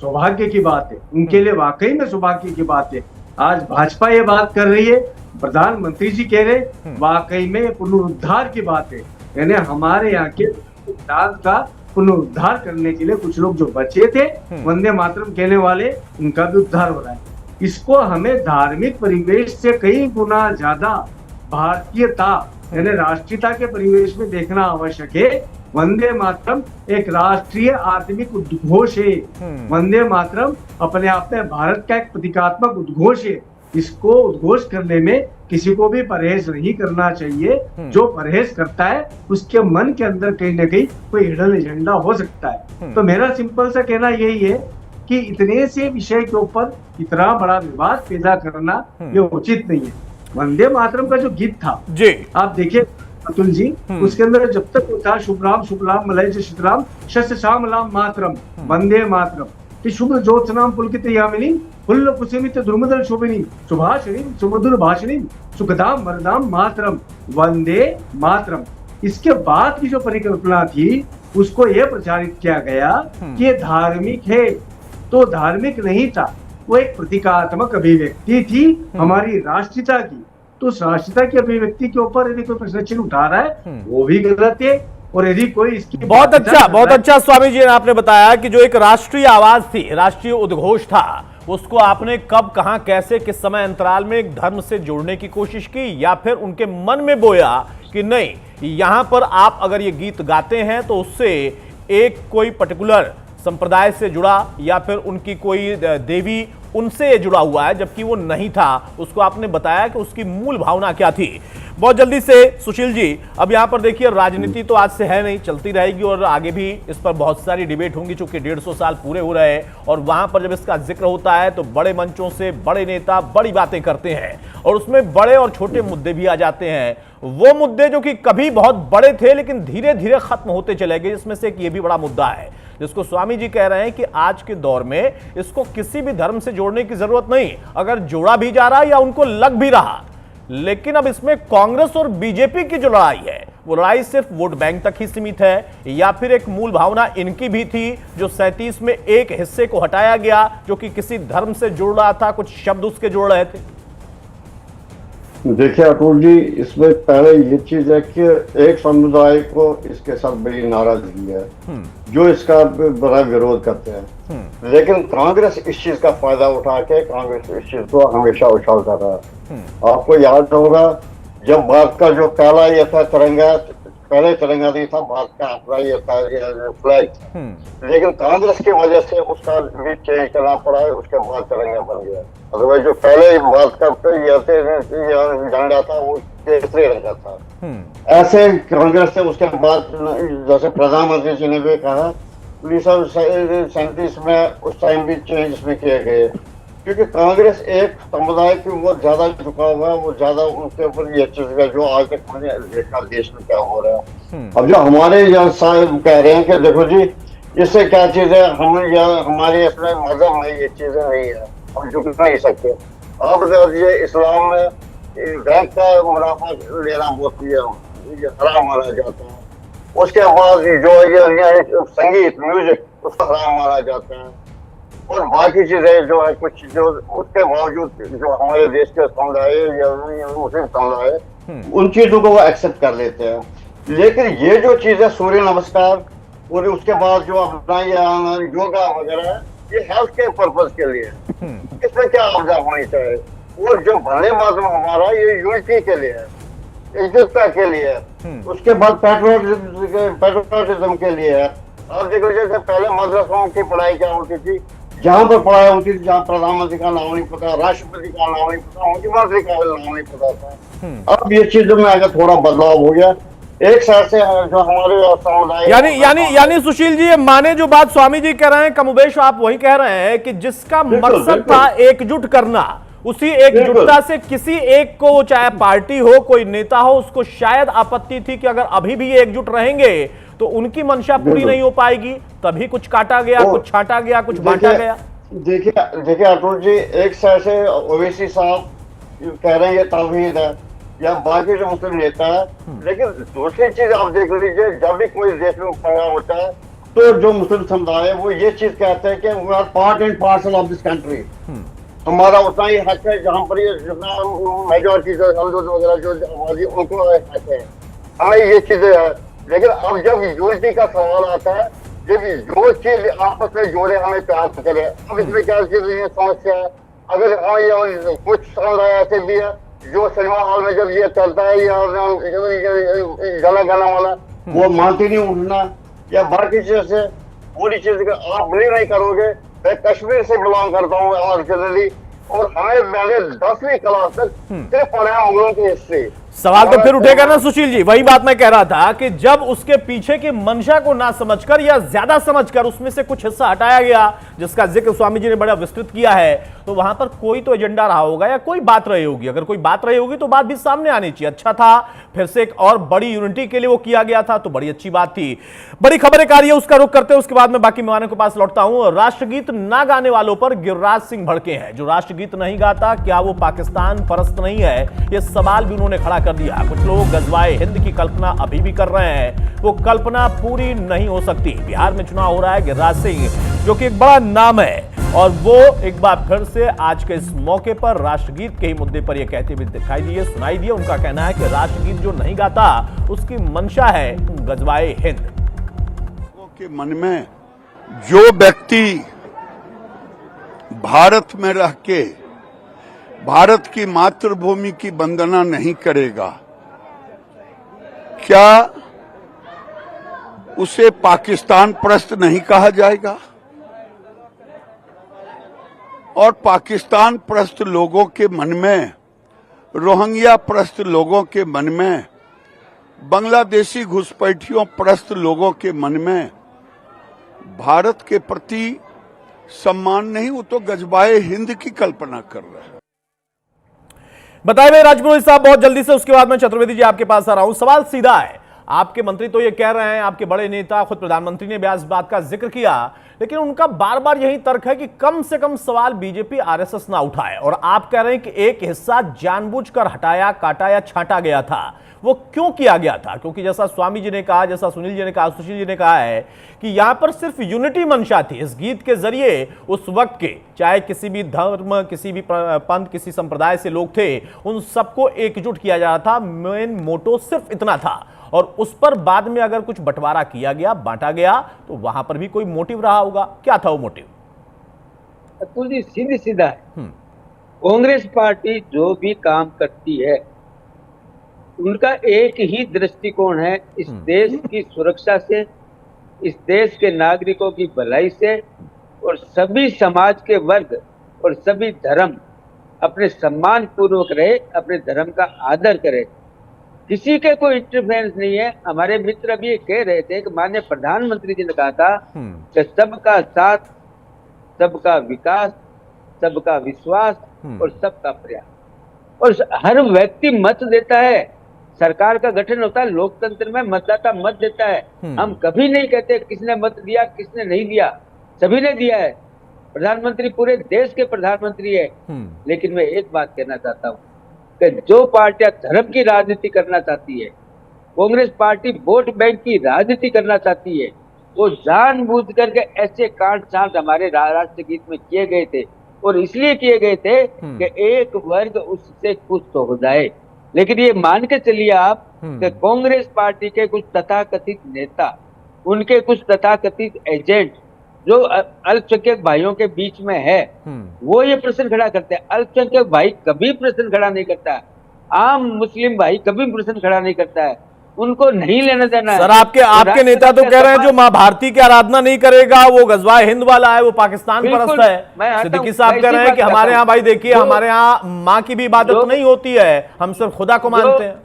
Speaker 9: सौभाग्य की बात है, उनके लिए वाकई में सौभाग्य की बात है। आज भाजपा ये बात कर रही है, प्रधानमंत्री जी कह रहे, वाकई में पुनरुद्धार की बात है। यानी हमारे यहाँ के डांस का पुनरुद्धार करने के लिए कुछ लोग जो बचे थे, वंदे मातरम कहने वाले, उनका भी उद्धार हो रहा है। इसको हमें धार्मिक परिवेश से कई गुना ज्यादा भारतीयता यानी राष्ट्रीयता के परिवेश में देखना आवश्यक है। वंदे मातरम एक राष्ट्रीय आत्मिक उद्घोष है। वंदे मातरम अपने आप में भारत का एक प्रतीकात्मक उद्घोष है। इसको उद्घोष करने में किसी को भी परहेज नहीं करना चाहिए। जो परहेज करता है उसके मन के अंदर कहीं ना कहीं कोई हिडन एजेंडा हो सकता है। तो मेरा सिंपल सा कहना यही है कि इतने से विषय के ऊपर इतना बड़ा विवाद पैदा करना ये उचित नहीं है। वंदे मातरम का जो गीत था जी, आप देखिए अतुल जी, उसके अंदर जब तक वो था शुभ राम मलय शीतराम शस्य श्याम लाम मातरम वंदे मातरम कि शुभ ज्योत्सनाम पुलकित यामिनी फुल्ल कुसुमित दुर्मदल शोभिनी सुभाषिणी सुमधुर भाषिणी सुखदाम वरदाम मातरम वंदे मातरम। इसके बाद की जो परिकल्पना थी उसको यह प्रचारित किया गया कि ये धार्मिक है, तो धार्मिक नहीं था, वो एक प्रतीकात्मक अभिव्यक्ति थी हमारी राष्ट्रीयता की। तो उस राष्ट्रीयता की अभिव्यक्ति के ऊपर यदि कोई प्रश्न चिन्ह उठा रहा है वो भी गलत है। और यदि कोई इसकी
Speaker 1: बहुत अच्छा स्वामी जी ने आपने बताया कि जो एक राष्ट्रीय आवाज थी, राष्ट्रीय उद्घोष था, उसको आपने कब, कहां, कैसे, किस समय अंतराल में एक धर्म से जोड़ने की कोशिश की या फिर उनके मन में बोया कि नहीं, यहां पर आप अगर ये गीत गाते हैं तो उससे एक कोई पर्टिकुलर संप्रदाय से जुड़ा या फिर उनकी कोई देवी उनसे जुड़ा हुआ है, जबकि वो नहीं था। उसको आपने बताया कि उसकी मूल भावना क्या थी। बहुत जल्दी से सुशील जी, अब यहाँ पर देखिए राजनीति तो आज से है नहीं, चलती रहेगी और आगे भी इस पर बहुत सारी डिबेट होंगी, चूंकि 150 साल पूरे हो रहे हैं और वहां पर जब इसका जिक्र होता है तो बड़े मंचों से बड़े नेता बड़ी बातें करते हैं और उसमें बड़े और छोटे मुद्दे भी आ जाते हैं। वो मुद्दे जो कि कभी बहुत बड़े थे लेकिन धीरे धीरे खत्म होते चले गए, जिसमें से एक ये भी बड़ा मुद्दा है जिसको स्वामी जी कह रहे हैं कि आज के दौर में इसको किसी भी धर्म से जोड़ने की जरूरत नहीं, अगर जोड़ा भी जा रहा या उनको लग भी रहा, लेकिन अब इसमें कांग्रेस और बीजेपी की जो लड़ाई है वो लड़ाई सिर्फ वोट बैंक तक ही सीमित है या फिर एक मूल भावना इनकी भी थी जो 37 में एक हिस्से को हटाया गया जो कि किसी धर्म से जुड़ रहा था, कुछ शब्द उसके जोड़ रहे थे।
Speaker 10: देखिए अतुल जी, इसमें पहले ये चीज है कि एक समुदाय को इसके साथ बड़ी नाराजगी है जो इसका बड़ा विरोध करते हैं, लेकिन कांग्रेस इस चीज का फायदा उठा के कांग्रेस इस चीज को हमेशा उछालता रहा। आपको याद होगा जब भारत का जो पहला ये था तिरंगा, पहले तिरंगा नहीं था, भारत का अपना ये था फ्लैग, लेकिन कांग्रेस की वजह से उसका भी चेंज करना पड़ा है, उसके बाद तिरंगा बन गया। अदरवाइज जो पहले भारत का झंडा था वो केसरी रंग का था। ऐसे कांग्रेस से उसके बाद जैसे प्रधानमंत्री जी ने भी कहा 1937 में उस टाइम भी चेंज इसमें किए गए, क्योंकि कांग्रेस एक समुदाय की वो ज्यादा झुका हुआ है, वो ज्यादा उनके ऊपर ये चीज है जो आज तक हमने देखा देश में क्या हो रहा है। अब जो हमारे यहाँ साहब कह रहे हैं कि देखो जी इससे क्या चीज है, हम हमारे इसमें मजहब में ये चीजें नहीं है, हम झुक नहीं सकते। अब ये इस्लाम में बैंक का मुनाफा लेना बहुत ये हराम माना जाता है, उसके बाद जो ये संगीत म्यूजिक उसका हराम माना जाता है। और बाकी चीजें जो है कुछ जो उसके बावजूद जो हमारे देश के समुदाय या मुस्लिम समुदाय उन चीजों को वो एक्सेप्ट कर लेते हैं। लेकिन ये जो चीज है सूर्य नमस्कार और उसके बाद जो अपना योगा वगैरह है, ये हेल्थ के पर्पज के लिए, इसमें क्या आपदा होनी चाहिए। और जो भले माध्यम हमारा ये यूनिटी के लिए है, एकजुटता के लिए है, उसके बाद पेट्रोटिज्म के लिए है। आप देखो जैसे पहले मदरसों की पढ़ाई क्या होती थी, जहाँ पर पढ़ाई होती थी, जहाँ प्रधानमंत्री का नाम नहीं पता, राष्ट्रपति का नाम नहीं पता, मुख्यमंत्री का नाम नहीं पता था। अब ये चीजों में आगे थोड़ा बदलाव हो गया। एक साथ से जो हमारे समुदाय
Speaker 1: यानी सुशील जी, ये माने जो बात स्वामी जी कह रहे हैं, कमोबेश आप वही कह रहे हैं कि जिसका मकसद था एकजुट करना, उसी एकजुटता से किसी एक को, चाहे पार्टी हो, कोई नेता हो, उसको शायद आपत्ति थी कि अगर अभी भी एकजुट रहेंगे तो उनकी मंशा पूरी नहीं हो पाएगी, तभी कुछ काटा गया, कुछ छांटा गया, कुछ बांटा गया।
Speaker 10: देखिए अतुल जी, एक साइड से ओवैसी साहब कह रहे हैं ये तौहीद है या बाकी जो मुस्लिम नेता है, लेकिन दूसरी चीज आप देख लीजिए, जब भी कोई देश में पंगा होता है तो जो मुस्लिम समुदाय है वो ये चीज कहते हैं कि we are part and parcel of this country, हमारा उतना ही हक है जहाँ पर ये जितना मेजोरिटी वगैरह जो आबादी उनको हक है, हमें ये चीजें है। लेकिन अब जब यूनिटी का सवाल आता है, जब जो चीज आपस में जोड़े हमें प्यार करे, अब इसमें क्या समस्या है। अगर हाँ कुछ समुदाय ऐसे भी है जो सिनेमा हॉल में जब ये चलता है या गाना गाना वाला, वो मानती नहीं उठना या बाकी चीज से पूरी चीज आप बिलीव नहीं करोगे। मैं कश्मीर से बिलोंग करता हूँ ओरिजिनली, और हमें मैंने 10वीं क्लास तक सिर्फ पढ़ा उंगलों की हिस्ट्री।
Speaker 1: सवाल तो फिर उठेगा ना सुशील जी, वही बात मैं कह रहा था कि जब उसके पीछे की मंशा को ना समझकर या ज्यादा समझकर उसमें से कुछ हिस्सा हटाया गया, जिसका जिक्र स्वामी जी ने बड़ा विस्तृत किया है, तो वहां पर कोई तो एजेंडा रहा होगा या कोई बात रही होगी। अगर कोई बात रही होगी तो बात भी सामने आनी चाहिए। अच्छा था, फिर से एक और बड़ी यूनिटी के लिए वो किया गया था, तो बड़ी अच्छी बात थी। बड़ी खबर एक आ रही है, उसका रुख करते हैं, उसके बाद मैं बाकी मेहमानों के पास लौटता हूं। राष्ट्रगीत ना गाने वालों पर गिरिराज सिंह भड़के हैं। जो राष्ट्रगीत नहीं गाता, क्या वो पाकिस्तान परस्त नहीं है? यह सवाल भी उन्होंने खड़ा कर दिया। कुछ लोग गजवाए हिंद की कल्पना अभी भी कर रहे हैं, वो कल्पना पूरी नहीं हो सकती। बिहार में चुनाव हो रहा है, गिरिराज सिंह जो कि एक बड़ा नाम है, और वो एक बार फिर से आज के इस मौके पर राष्ट्रगीत के ही मुद्दे पर यह कहते हुए दिखाई दिए, सुनाई दिए। उनका कहना है कि राष्ट्रगीत जो नहीं गाता उसकी मंशा है गजवाए हिंद।
Speaker 11: के मन में जो व्यक्ति भारत में रह के भारत की मातृभूमि की वंदना नहीं करेगा, क्या उसे पाकिस्तान परस्त नहीं कहा जाएगा? और पाकिस्तान परस्त लोगों के मन में, रोहिंग्या परस्त लोगों के मन में, बांग्लादेशी घुसपैठियों परस्त लोगों के मन में भारत के प्रति सम्मान नहीं, वो तो गजबाए हिंद की कल्पना कर रहे हैं।
Speaker 1: बताए भाई राजपुरोहित साहब बहुत जल्दी से, उसके बाद मैं चतुर्वेदी जी आपके पास आ रहा हूं। सवाल सीधा है, आपके मंत्री तो ये कह रहे हैं, आपके बड़े नेता खुद प्रधानमंत्री ने भी इस बात का जिक्र किया, लेकिन उनका बार बार यही तर्क है कि कम से कम सवाल बीजेपी आरएसएस ना उठाए, और आप कह रहे हैं कि एक हिस्सा जानबूझकर हटाया, काटा या छांटा गया था। वो क्यों किया गया था? क्योंकि जैसा स्वामी जी ने कहा, जैसा सुनील जी ने कहा, सुशील जी ने कहा है कि यहां पर सिर्फ यूनिटी मंशा थी। इस गीत के जरिए उस वक्त के, चाहे किसी भी धर्म, किसी भी पंथ, किसी संप्रदाय से लोग थे, उन सबको एकजुट किया जा रहा था। मेन मोटो सिर्फ इतना था, और उस पर बाद में अगर कुछ बंटवारा किया गया, बांटा गया, तो वहां पर भी कोई मोटिव रहा होगा। क्या था वो मोटिव?
Speaker 7: अतुल जी, सीधी सीधा है। कांग्रेस पार्टी जो भी काम करती है, उनका एक ही दृष्टिकोण है, इस देश की सुरक्षा से, इस देश के नागरिकों की भलाई से, और सभी समाज के वर्ग और सभी धर्म अपने सम्मान पूर्वक रहे, अपने धर्म का आदर करे, किसी के कोई इंटरफेरेंस नहीं है। हमारे मित्र अभी कह रहे थे कि माननीय प्रधानमंत्री जी ने कहा था कि सबका साथ, सबका विकास, सबका विश्वास और सबका प्रयास, और हर व्यक्ति मत देता है। सरकार का गठन होता है, लोकतंत्र में मतदाता मत देता है। हम कभी नहीं कहते किसने मत दिया, किसने नहीं दिया, सभी ने दिया है। प्रधानमंत्री पूरे देश के प्रधानमंत्री है। लेकिन मैं एक बात कहना चाहता हूँ कि जो पार्टियां धर्म की राजनीति करना चाहती है, कांग्रेस पार्टी वोट बैंक की राजनीति करना चाहती है, वो जानबूझ करके ऐसे कांड छांट हमारे राष्ट्रगीत में किए गए थे, और इसलिए किए गए थे कि एक वर्ग उससे खुश तो हो जाए। लेकिन ये मान के चलिए आप कि कांग्रेस पार्टी के कुछ तथाकथित नेता, उनके कुछ तथाकथित एजेंट जो अल्पसंख्यक भाइयों के बीच में है, वो ये प्रश्न खड़ा करते हैं। अल्पसंख्यक भाई कभी प्रश्न खड़ा नहीं करता है, आम मुस्लिम भाई कभी प्रश्न खड़ा नहीं करता है, उनको नहीं लेना देना है।
Speaker 1: सर आपके नेता तो कह रहे हैं जो मां भारती की आराधना नहीं करेगा वो गजवाए हिंद वाला है, वो पाकिस्तान परस्त है। सिद्दीकी साहब कह रहे हैं कि हमारे यहाँ भाई देखिए हमारे यहाँ माँ की भी इबादत नहीं होती है, हम सिर्फ खुदा को मानते हैं।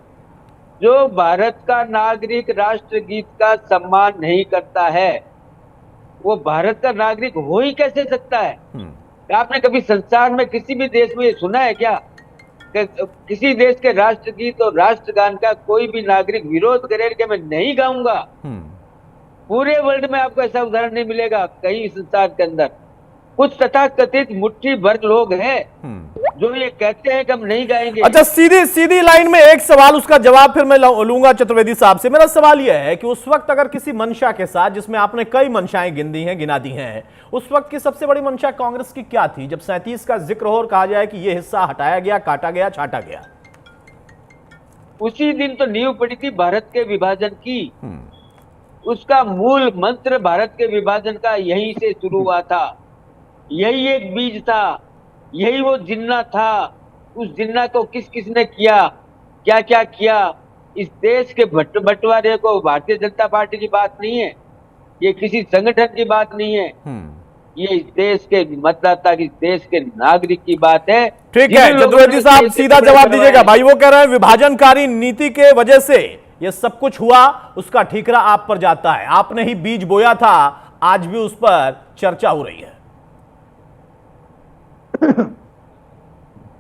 Speaker 7: जो भारत का नागरिक राष्ट्रगीत का सम्मान नहीं करता है वो भारत का नागरिक हो ही कैसे सकता है? आपने कभी संसार में किसी भी देश में ये सुना है क्या कि किसी देश के राष्ट्रगीत और राष्ट्रगान का कोई भी नागरिक विरोध करे कि मैं नहीं गाऊंगा? पूरे वर्ल्ड में आपको ऐसा उदाहरण नहीं मिलेगा कहीं संसार के अंदर। कुछ तथाकथित मुट्ठी भर लोग हैं जो ये कहते हैं कि हम नहीं गाएंगे।
Speaker 1: अच्छा, सीधी लाइन में एक सवाल, उसका जवाब फिर मैं लूंगा चतुर्वेदी साहब से। मेरा सवाल यह है कि उस वक्त अगर किसी मंशा के साथ, जिसमें आपने कई मंशाएं गिना दी हैं, उस वक्त की सबसे बड़ी मंशा कांग्रेस की क्या थी जब 37 का जिक्र हो और कहा जाए कि यह हिस्सा हटाया गया, काटा गया, छाटा गया?
Speaker 7: उसी दिन तो नींव पड़ी थी भारत के विभाजन की। उसका मूल मंत्र भारत के विभाजन का यहीं से शुरू हुआ था। यही एक बीज था, यही वो जिन्ना था। उस जिन्ना को किस किस ने किया, क्या क्या किया? इस देश के बंटवारे को भारतीय जनता पार्टी की बात नहीं है, ये किसी संगठन की बात नहीं है, ये इस देश के मतदाता की, देश के नागरिक की बात है।
Speaker 1: ठीक है चतुर्वेदी साहब, सीधा जवाब दीजिएगा। भाई वो कह रहे हैं विभाजनकारी नीति के वजह से ये सब कुछ हुआ, उसका ठीकरा आप पर जाता है, आपने ही बीज बोया था, आज भी उस पर चर्चा हो रही है।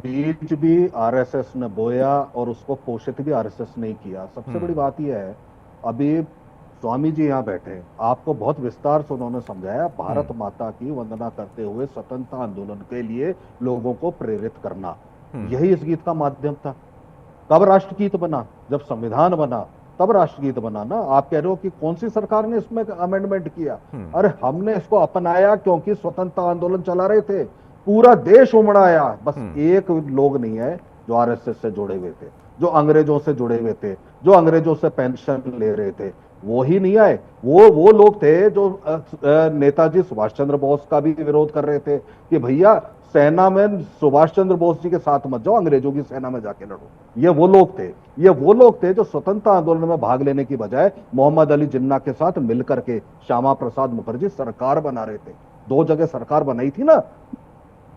Speaker 6: बीज भी आरएसएस ने बोया और उसको पोषित भी आरएसएस ने किया। सबसे बड़ी बात यह है, अभी स्वामी जी यहाँ बैठे हैं, आपको बहुत विस्तार से उन्होंने समझाया भारत माता की वंदना करते हुए स्वतंत्रता आंदोलन के लिए लोगों को प्रेरित करना, यही इस गीत का माध्यम था। कब राष्ट्रगीत बना? जब संविधान बना तब राष्ट्रगीत बना ना। आप कह रहे हो कि कौन सी सरकार ने इसमें अमेंडमेंट किया? अरे हमने इसको अपनाया क्योंकि स्वतंत्रता आंदोलन चला रहे थे, पूरा देश उमड़ाया। बस एक लोग नहीं है जो आरएसएस से जुड़े हुए थे, जो अंग्रेजों से जुड़े हुए थे, जो अंग्रेजों से पेंशन ले रहे थे, वो ही नहीं आए। वो लोग थे जो नेताजी सुभाष चंद्र बोस का भी विरोध कर रहे थे कि भैया सेना में सुभाष चंद्र बोस जी के साथ मत जाओ, अंग्रेजों की सेना में जाके लड़ो। ये वो लोग थे जो स्वतंत्रता आंदोलन में भाग लेने की बजाय मोहम्मद अली जिन्ना के साथ मिलकर के श्यामा प्रसाद मुखर्जी सरकार बना रहे थे। 2 जगह सरकार बनाई थी ना,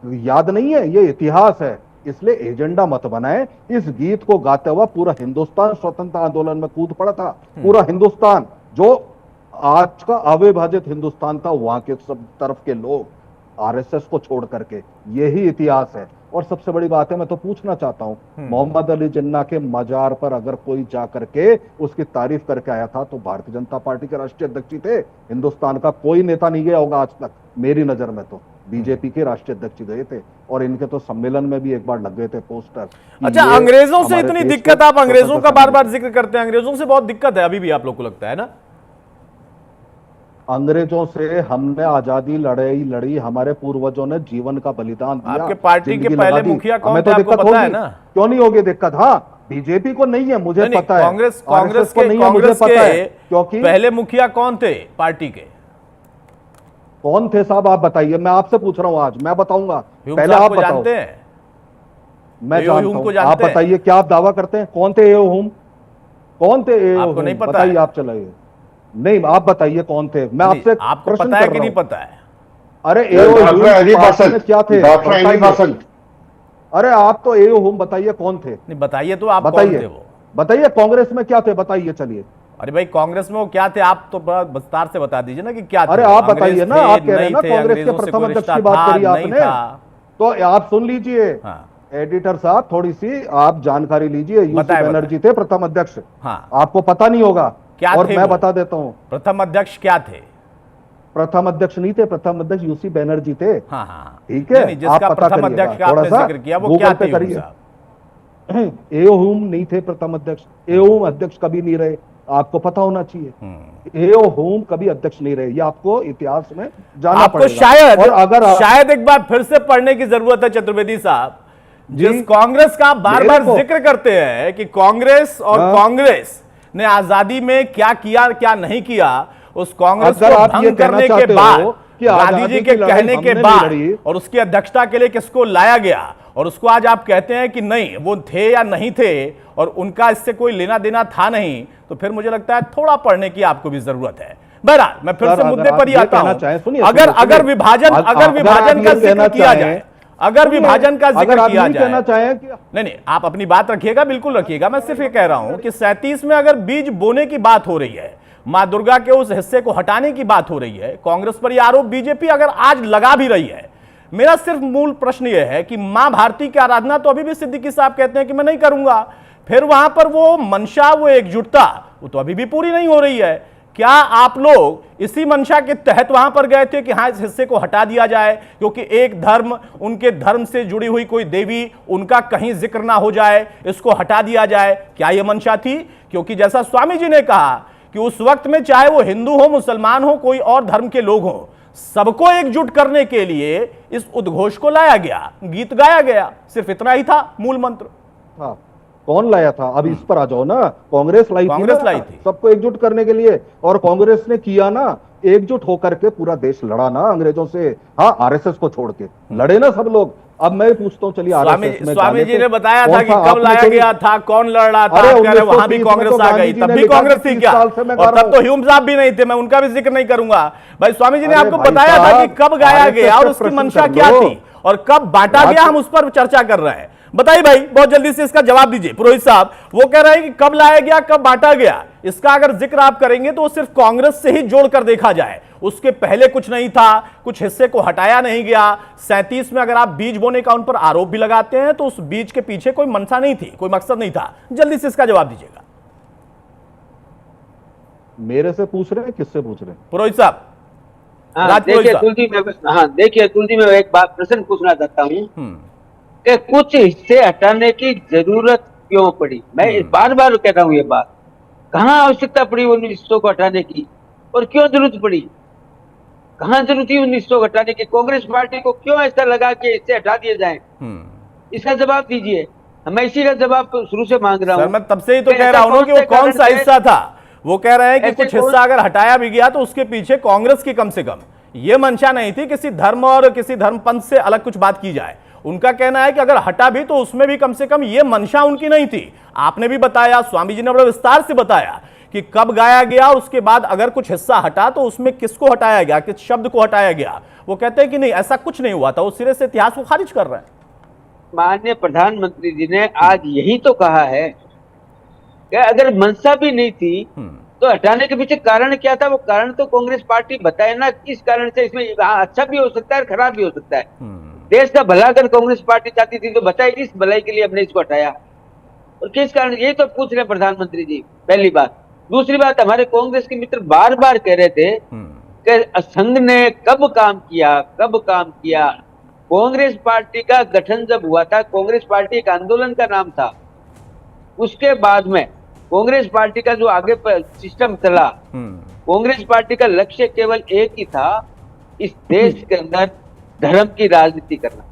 Speaker 6: याद नहीं है? ये इतिहास है, इसलिए एजेंडा मत बनाए। इस गीत को गाते हुआ पूरा हिंदुस्तान स्वतंत्रता आंदोलन में कूद पड़ा था। पूरा हिंदुस्तान, जो आज का अविभाजित हिंदुस्तान था, वहां के सब तरफ के लोग आरएसएस को छोड़ करके, यही इतिहास है। और सबसे बड़ी बात है, मैं तो पूछना चाहता हूं, मोहम्मद अली जिन्ना के मजार पर अगर कोई जा करके उसकी तारीफ करके आया था तो भारतीय जनता पार्टी के राष्ट्रीय अध्यक्ष थे। हिंदुस्तान का कोई नेता नहीं गया होगा आज तक, मेरी नजर में तो बीजेपी के राष्ट्रीय अध्यक्ष गए थे, और इनके तो सम्मेलन में भी एक बार लग गए थे पोस्टर।
Speaker 1: अच्छा, अंग्रेजों से इतनी दिक्कत, आप अंग्रेजों का बार बार जिक्र करते हैं, अंग्रेजों से बहुत दिक्कत है अभी भी आप लोग को लगता है ना?
Speaker 6: अंग्रेजों से हमने आजादी लड़ी, हमारे पूर्वजों ने जीवन का बलिदान दिया।
Speaker 1: आपके पार्टी के पहले मुखिया कौन थे आपको पता है ना?
Speaker 6: क्यों नहीं होगी दिक्कत? हाँ, बीजेपी को नहीं है, मुझे पता है।
Speaker 1: कांग्रेस
Speaker 6: को नहीं है, मुझे पता है। क्योंकि
Speaker 1: पहले मुखिया कौन थे पार्टी के?
Speaker 6: कौन थे साहब, आप बताइए। मैं आपसे पूछ रहा हूं, आज मैं बताऊंगा, पहले आप बताओ।
Speaker 1: जानते हैं?
Speaker 6: मैं जानता हूं, आप बताइए। क्या आप दावा करते हैं? कौन थे एओ हुम? कौन थे एओ हुम?
Speaker 1: नहीं पता?
Speaker 6: बताइए, आप चलाइए। नहीं, आप बताइए कौन थे। मैं आपसे
Speaker 1: आपको पता है कि नहीं पता है?
Speaker 6: अरे एओ हुम क्या थे? अरे आप तो एओ हुम बताइए कौन थे?
Speaker 1: नहीं बताइए तो, आप कौन थे वो?
Speaker 6: बताइए कांग्रेस में क्या थे, बताइए। चलिए,
Speaker 1: अरे भाई कांग्रेस में वो क्या थे, आप तो बड़ा विस्तार से बता दीजिए ना कि क्या थे।
Speaker 6: अरे आप बताइए ना, आप कह रहे हैं ना कांग्रेस के प्रथम अध्यक्ष की बात करी आपने, तो आप सुन लीजिए। एडिटर साहब, थोड़ी सी आप जानकारी लीजिए। यूसी बनर्जी थे प्रथम अध्यक्ष। आपको पता नहीं होगा, और मैं बता देता हूं।
Speaker 1: प्रथम अध्यक्ष क्या थे?
Speaker 6: प्रथम अध्यक्ष नहीं थे, प्रथम अध्यक्ष यूसी बनर्जी थे। ठीक है,
Speaker 1: आप पता करिए, थोड़ा सा गूगल पे करिए।
Speaker 6: एओ हुम नहीं थे प्रथम अध्यक्ष, एओ हुम अध्यक्ष कभी नहीं रहे। आपको पता होना चाहिए। एओ होम कभी अध्यक्ष नहीं रहे, ये आपको इतिहास में जाना
Speaker 1: आपको
Speaker 6: पड़ेगा। और अगर
Speaker 1: शायद एक बार फिर से पढ़ने की जरूरत है चतुर्वेदी साहब, जिस कांग्रेस का बार बार जिक्र करते हैं कि कांग्रेस और कांग्रेस ने आजादी में क्या किया क्या नहीं किया, उस कांग्रेस को भंग करने के बाद, गांधी जी के कहने के बाद और उसकी अध्यक्षता के लिए किसको लाया गया, और उसको आज आप कहते हैं कि नहीं वो थे या नहीं थे और उनका इससे कोई लेना देना था नहीं, तो फिर मुझे लगता है थोड़ा पढ़ने की आपको भी जरूरत है। बहरहाल मैं फिर से मुद्दे पर ही आता हूं। अगर विभाजन का जिक्र किया जाए, अगर विभाजन का जिक्र किया जाए, नहीं आप अपनी बात रखिएगा, बिल्कुल रखिएगा। मैं सिर्फ ये कह रहा हूं कि 37 में अगर बीज बोने की बात हो रही है, मां दुर्गा के उस हिस्से को हटाने की बात हो रही है, कांग्रेस पर यह आरोप बीजेपी अगर आज लगा भी रही है, मेरा सिर्फ मूल प्रश्न यह है कि मां भारती की आराधना तो अभी भी सिद्दीकी साहब कहते हैं कि मैं नहीं करूंगा, फिर वहां पर वो मंशा, वो एकजुटता, वो तो अभी भी पूरी नहीं हो रही है। क्या आप लोग इसी मंशा के तहत वहां पर गए थे कि हां इस हिस्से को हटा दिया जाए, क्योंकि एक धर्म, उनके धर्म से जुड़ी हुई कोई देवी, उनका कहीं जिक्र ना हो जाए, इसको हटा दिया जाए, क्या यह मंशा थी? क्योंकि जैसा स्वामी जी ने कहा कि उस वक्त में चाहे वो हिंदू हो, मुसलमान हो, कोई और धर्म के लोग हो, सबको एकजुट करने के लिए इस उद्घोष को लाया गया, गीत गाया गया, सिर्फ इतना ही था मूल मंत्र।
Speaker 6: हाँ, कौन लाया था? अब इस पर आ जाओ ना। कांग्रेस लाई थी सबको एकजुट करने के लिए, और कांग्रेस ने किया ना, एकजुट होकर के पूरा देश लड़ा ना अंग्रेजों से। हाँ, आरएसएस को छोड़ के लड़े ना सब लोग। अब मैं पूछता हूँ, चलिए
Speaker 1: स्वामी जी ने बताया था कि कब लाया गया था, कौन लड़ रहा था, वहां भी कांग्रेस आ गई, तब भी कांग्रेस थी क्या? और तब तो ह्यूम साहब भी नहीं थे, मैं उनका भी जिक्र नहीं करूंगा। भाई स्वामी जी ने आपको बताया था कि कब गाया गया और उसकी मंशा क्या थी और कब बांटा गया, हम उस पर चर्चा कर रहे हैं। बताइए भाई, बहुत जल्दी से इसका जवाब दीजिए। पुरोहित साहब वो कह रहे हैं कि कब लाया गया, कब बांटा गया, इसका अगर जिक्र आप करेंगे तो सिर्फ कांग्रेस से ही जोड़कर देखा जाए, उसके पहले कुछ नहीं था, कुछ हिस्से को हटाया नहीं गया। 37 में अगर आप बीज बोने का उन पर आरोप भी लगाते हैं तो उस बीज के पीछे कोई मंशा नहीं थी, कोई मकसद नहीं था। जल्दी से इसका जवाब दीजिएगा।
Speaker 6: मेरे से पूछ रहे हैं, किससे पूछ रहे हैं?
Speaker 1: पुरोहित साहब।
Speaker 7: देखिए तुलसी में एक बात प्रश्न पूछना चाहता हूँ कि कुछ हिस्से हटाने की जरूरत क्यों पड़ी? मैं बार बार कह रहा हूँ ये बात, कहाँ आवश्यकता पड़ी उन हिस्सों को हटाने की और क्यों जरूरत पड़ी? कहाँ जरूरत थी उन हिस्सों को हटाने की? कांग्रेस पार्टी को क्यों ऐसा लगा कि इससे हटा दिए जाए? इसका जवाब दीजिए। मैं इसी का जवाब शुरू से मांग रहा हूँ।
Speaker 1: मैं तब से ही तो कह रहा हूँ कि वो कौन सा हिस्सा था। वो कह रहे हैं कि कुछ हिस्सा अगर हटाया भी गया तो उसके पीछे कांग्रेस की कम से कम ये मंशा नहीं थी किसी धर्म और किसी धर्मपंथ से अलग कुछ बात की जाए। उनका कहना है कि अगर हटा भी तो उसमें भी कम से कम ये मंशा उनकी नहीं थी। आपने भी बताया, स्वामी जी ने बड़े विस्तार से बताया कि कब गाया गया और उसके बाद अगर कुछ हिस्सा हटा तो उसमें किसको हटाया गया, किस शब्द को हटाया गया। वो कहते हैं कि नहीं, ऐसा कुछ नहीं हुआ था। वो सिरे से इतिहास को खारिज कर रहे हैं।
Speaker 7: माननीय प्रधानमंत्री जी ने आज यही तो कहा है कि अगर मंशा भी नहीं थी तो हटाने के पीछे कारण क्या था? वो कारण तो कांग्रेस पार्टी बताए ना, किस कारण से इसमें अच्छा भी हो सकता है, खराब भी हो सकता है। देश का भला अगर कांग्रेस पार्टी चाहती थी तो बताए किस भलाई के लिए हमने इसको हटाया और किस कारण, यही तो पूछ रहे प्रधानमंत्री जी। पहली बात। दूसरी बात, हमारे कांग्रेस के मित्र बार बार कह रहे थे कि संघ ने कब काम किया, कब काम किया। कांग्रेस पार्टी का गठन जब हुआ था, कांग्रेस पार्टी एक आंदोलन का नाम था। उसके बाद में कांग्रेस पार्टी का जो आगे सिस्टम चला, कांग्रेस पार्टी का लक्ष्य केवल एक ही था, इस देश के अंदर धर्म की राजनीति करना।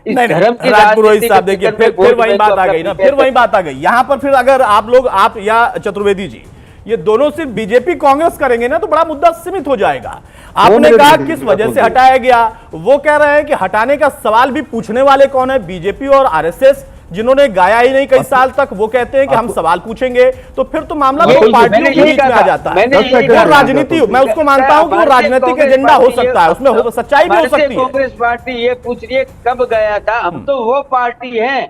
Speaker 7: इस धर्म की राजनीति
Speaker 1: साहब देखिए, फिर वही बात आ गई ना, फिर वही बात आ गई यहाँ पर। फिर अगर आप लोग, आप या चतुर्वेदी जी, ये दोनों सिर्फ बीजेपी कांग्रेस करेंगे ना तो बड़ा मुद्दा सीमित हो जाएगा। आपने कहा किस वजह से हटाया गया, वो कह रहे हैं कि हटाने का सवाल भी पूछने वाले कौन है? बीजेपी और आरएसएस, जिन्होंने गाया ही नहीं कई साल तक। वो कहते हैं कि हम सवाल पूछेंगे, तो फिर तो मामला दो पार्टियों के बीच में आ जाता है। वो राजनीति, मैं उसको मानता हूं कि वो राजनीतिक एजेंडा हो सकता है, उसमें सच्चाई भी हो सकती है।
Speaker 7: कांग्रेस पार्टी ये पूछ रही है कब गया था। हम तो वो पार्टी है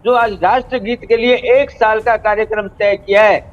Speaker 7: जो आज राष्ट्रगीत के लिए 1 साल का कार्यक्रम तय किया है।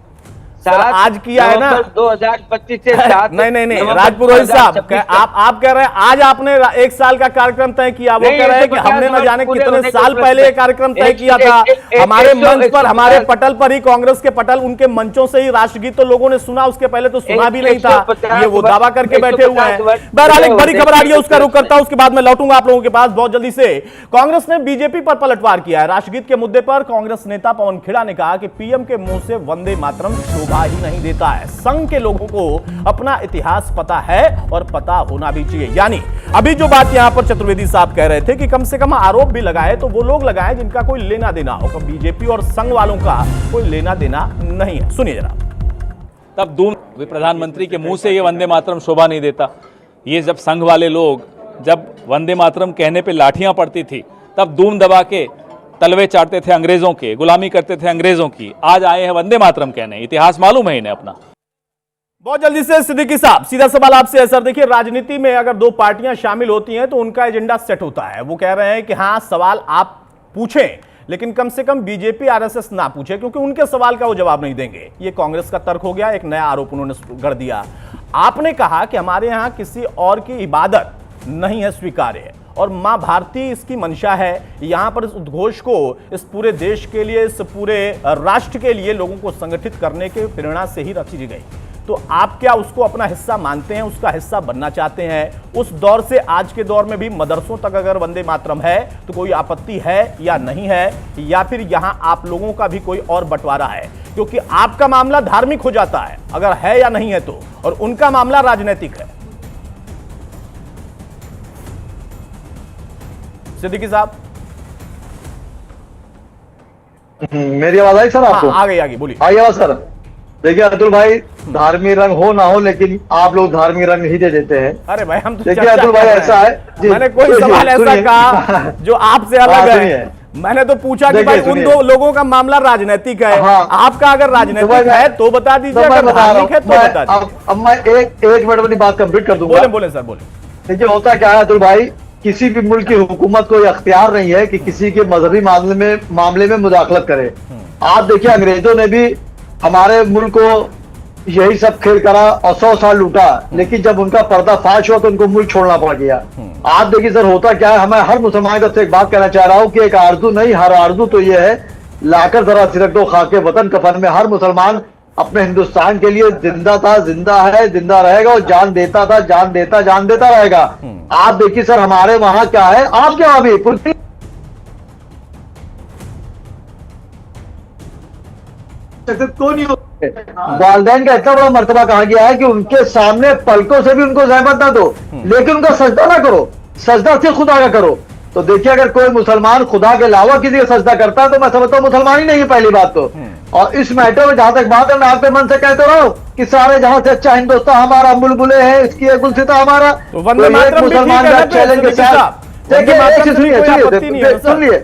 Speaker 1: आज किया है ना
Speaker 7: 2025 से 7
Speaker 1: नहीं राजपुरोहित साहब, आप कह रहे हैं आज आपने 1 साल का कार्यक्रम तय किया। वो कह रहे हैं कि हमने न जाने कितने साल पहले कार्यक्रम तय किया था। हमारे मंच पर, हमारे पटल पर ही, कांग्रेस के पटल, उनके मंचों से ही राष्ट्रगीत तो लोगों ने सुना, उसके पहले तो सुना भी नहीं था। ये वो दावा करके बैठे हुए हैं। बहरहाल एक बड़ी खबर आ रही है, उसका रुख करता हूं, उसके बाद मैं लौटूंगा आप लोगों के पास बहुत जल्दी से। कांग्रेस ने बीजेपी पर पलटवार किया है। राष्ट्रगीत के मुद्दे पर कांग्रेस नेता पवन खेड़ा ने कहा कि पीएम के मुंह से वंदे मातरम शोभा शोभा ही नहीं देता है। संघ के लोगों को अपना इतिहास पता है और पता होना भी चाहिए। यानी अभी जो बात यहां पर चतुर्वेदी साहब कह रहे थे कि कम से कम आरोप भी लगाए तो वो लोग लगाए जिनका कोई लेना देना हो, बीजेपी और संघ वालों का कोई लेना देना नहीं है। सुनिए जरा।
Speaker 12: तब दूर प्रधानमंत्री के मुंह से ये वंदे मातरम शोभा नहीं देता। ये जब संघ वाले लोग जब वंदे मातरम कहने पे लाठियां पड़ती थी तब धूम दबा के तलवे चाटते थे अंग्रेजों के, गुलामी करते थे अंग्रेजों की। आज आए हैं वंदे मातरम कहने, इतिहास मालूम है इन्हें अपना।
Speaker 1: बहुत जल्दी से सिद्दीकी साहब, सीधा सवाल आपसे है सर। देखिए, राजनीति में अगर दो पार्टियां शामिल होती हैं तो उनका एजेंडा सेट होता है। वो कह रहे हैं कि हाँ सवाल आप पूछें लेकिन कम से कम बीजेपी आरएसएस ना पूछे क्योंकि उनके सवाल का वो जवाब नहीं देंगे। ये कांग्रेस का तर्क हो गया, एक नया आरोप उन्होंने गढ़ दिया। आपने कहा कि हमारे यहां किसी और की इबादत नहीं है स्वीकार्य और मां भारती इसकी मंशा है। यहां पर इस उद्घोष को इस पूरे देश के लिए, इस पूरे राष्ट्र के लिए लोगों को संगठित करने के प्रेरणा से ही रची गई। तो आप क्या उसको अपना हिस्सा मानते हैं, उसका हिस्सा बनना चाहते हैं? उस दौर से आज के दौर में भी मदरसों तक अगर वंदे मातरम है तो कोई आपत्ति है या नहीं है, या फिर यहां आप लोगों का भी कोई और बंटवारा है? क्योंकि आपका मामला धार्मिक हो जाता है अगर है या नहीं है तो, और उनका मामला राजनीतिक है। सिद्दीकी साहब,
Speaker 8: मेरी आवाज आई सर आपको?
Speaker 1: हाँ, आ गई बोलिए।
Speaker 8: आई आवाज सर। देखिए अतुल भाई, धार्मिक रंग हो ना हो लेकिन आप लोग धार्मिक रंग ही दे देते हैं।
Speaker 1: अरे भाई हम तो
Speaker 8: देखिए अतुल भाई ऐसा है,
Speaker 1: मैंने कोई सवाल ऐसा कहा जो आपसे अलग है? मैंने तो पूछा कि भाई उन दो लोगों का मामला राजनीतिक है। आपका अगर राजनीतिक है तो बता दीजिए, अगर धार्मिक है तो बता दीजिए।
Speaker 8: अब मैं एक मिनट अपनी बात कंप्लीट कर दूंगा।
Speaker 1: बोले सर, बोले।
Speaker 8: देखिए होता क्या है अतुल भाई, किसी भी मुल्क की हुकूमत को अख्तियार नहीं है कि किसी के मजहबी मामले में मुदाखलत करे। आप देखिए अंग्रेजों ने भी हमारे मुल्क को यही सब खेल करा और 100 साल लूटा, लेकिन जब उनका पर्दाफाश हुआ तो उनको मुल्क छोड़ना पड़ गया। आप देखिए सर होता क्या है, मैं हर मुसलमान का एक बात कहना चाह रहा हूँ कि एक आरजू नहीं, हर आरजू तो ये है, लाकर जरा सिरक दो खाके वतन कफन में। हर मुसलमान अपने हिंदुस्तान के लिए जिंदा था, जिंदा है, जिंदा रहेगा और जान देता था, जान देता रहेगा। आप देखिए सर हमारे वहां क्या है, आप क्या अभी वालदैन का इतना बड़ा मर्तबा कहा गया है कि उनके सामने पलकों से भी उनको ज़हमत ना दो, लेकिन उनका सजदा ना करो, सजदा सिर्फ खुदा का करो। तो देखिए अगर कोई मुसलमान खुदा के अलावा किसी का सजदा करता है तो मैं समझता हूँ मुसलमान ही नहीं है पहली बात तो। और इस मैटर में जहां तक बात है, मैं आपके मन से कहते रहो कि सारे जहां से अच्छा हिंदुस्तान हमारा, बुलबुले है इसकी, गुलसिता हमारा,
Speaker 1: तो मुसलमान का
Speaker 8: चैलेंज के साथ सुनिए,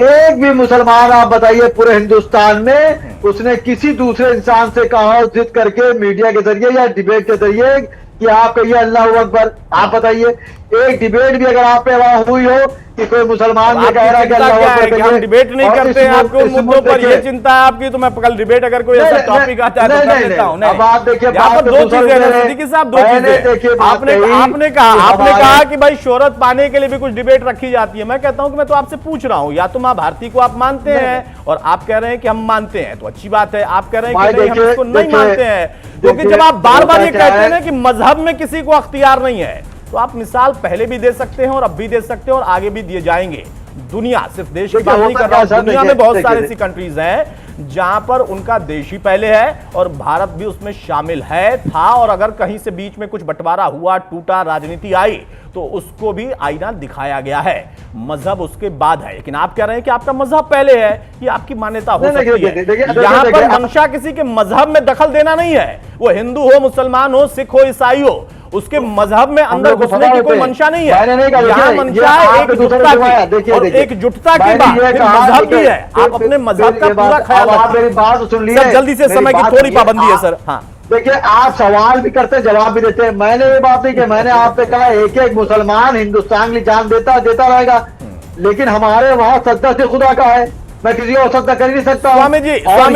Speaker 8: एक भी मुसलमान आप बताइए पूरे हिंदुस्तान में उसने किसी दूसरे इंसान से कहा जिद करके मीडिया के जरिए या डिबेट के जरिए कि आप कहिए अल्लाह अकबर? आप बताइए एक डिबेट भी अगर आप पे वहां हुई हो कि कोई मुसलमान ये कह रहा है कि अल्लाह अकबर कहिए?
Speaker 1: हम डिबेट नहीं करते हैं, आपको मुद्दों पर ये चिंता है आपकी, तो मैं कल डिबेट अगर कोई ऐसा टॉपिक आता है तो कर लेता हूं।
Speaker 8: अब आप देखिए
Speaker 1: दो चीजें हैं सिद्दीकी साहब, दो चीजें। आपने कहा कि भाई शोहरत पाने के लिए भी कुछ डिबेट रखी जाती है। मैं कहता हूं कि मैं तो आपसे पूछ रहा हूं, या तो मां भारती को आप मानते हैं और आप कह रहे हैं कि हम मानते हैं, तो अच्छी बात है। आप कह रहे हैं कि नहीं, हम इसको नहीं मानते हैं, क्योंकि जब आप बार बार ये कहते हैं ना कि मजहब में किसी को अख्तियार नहीं है, तो आप मिसाल पहले भी दे सकते हैं और अब भी दे सकते हैं और आगे भी दिए जाएंगे। दुनिया, सिर्फ देश की बात नहीं कर रहा हूं, दुनिया में बहुत सारी ऐसी कंट्रीज हैं जहां पर उनका देश ही पहले है और भारत भी उसमें शामिल है, था, और अगर कहीं से बीच में कुछ बंटवारा हुआ, टूटा, राजनीति आई तो उसको भी आईना दिखाया गया है। मजहब उसके बाद है, लेकिन आप कह रहे हैं कि आपका मजहब पहले है, ये आपकी मान्यता हो सकती है। यहां पर मंशा किसी के मजहब में दखल देना नहीं है, वो हिंदू हो, मुसलमान हो, सिख हो, ईसाई हो, उसके मजहब में अंदर घुसने की कोई मंशा नहीं है। यहाँ मंशा है एकजुटता की, और एकजुटता की बात मजहब की है। आप अपने मजहब का पूरा ख्याल रखिए। जल्दी से समय की थोड़ी पाबंदी है सर। हाँ
Speaker 8: देखिए आप सवाल भी करते जवाब भी देते हैं। मैंने ये बात नहीं कि मैंने आप पे कहा एक मुसलमान हिंदुस्तान की जान देता रहेगा, लेकिन हमारे वहां सजदा से खुदा का है, मैं किसी और सजदा कर ही नहीं सकता।
Speaker 1: स्वामी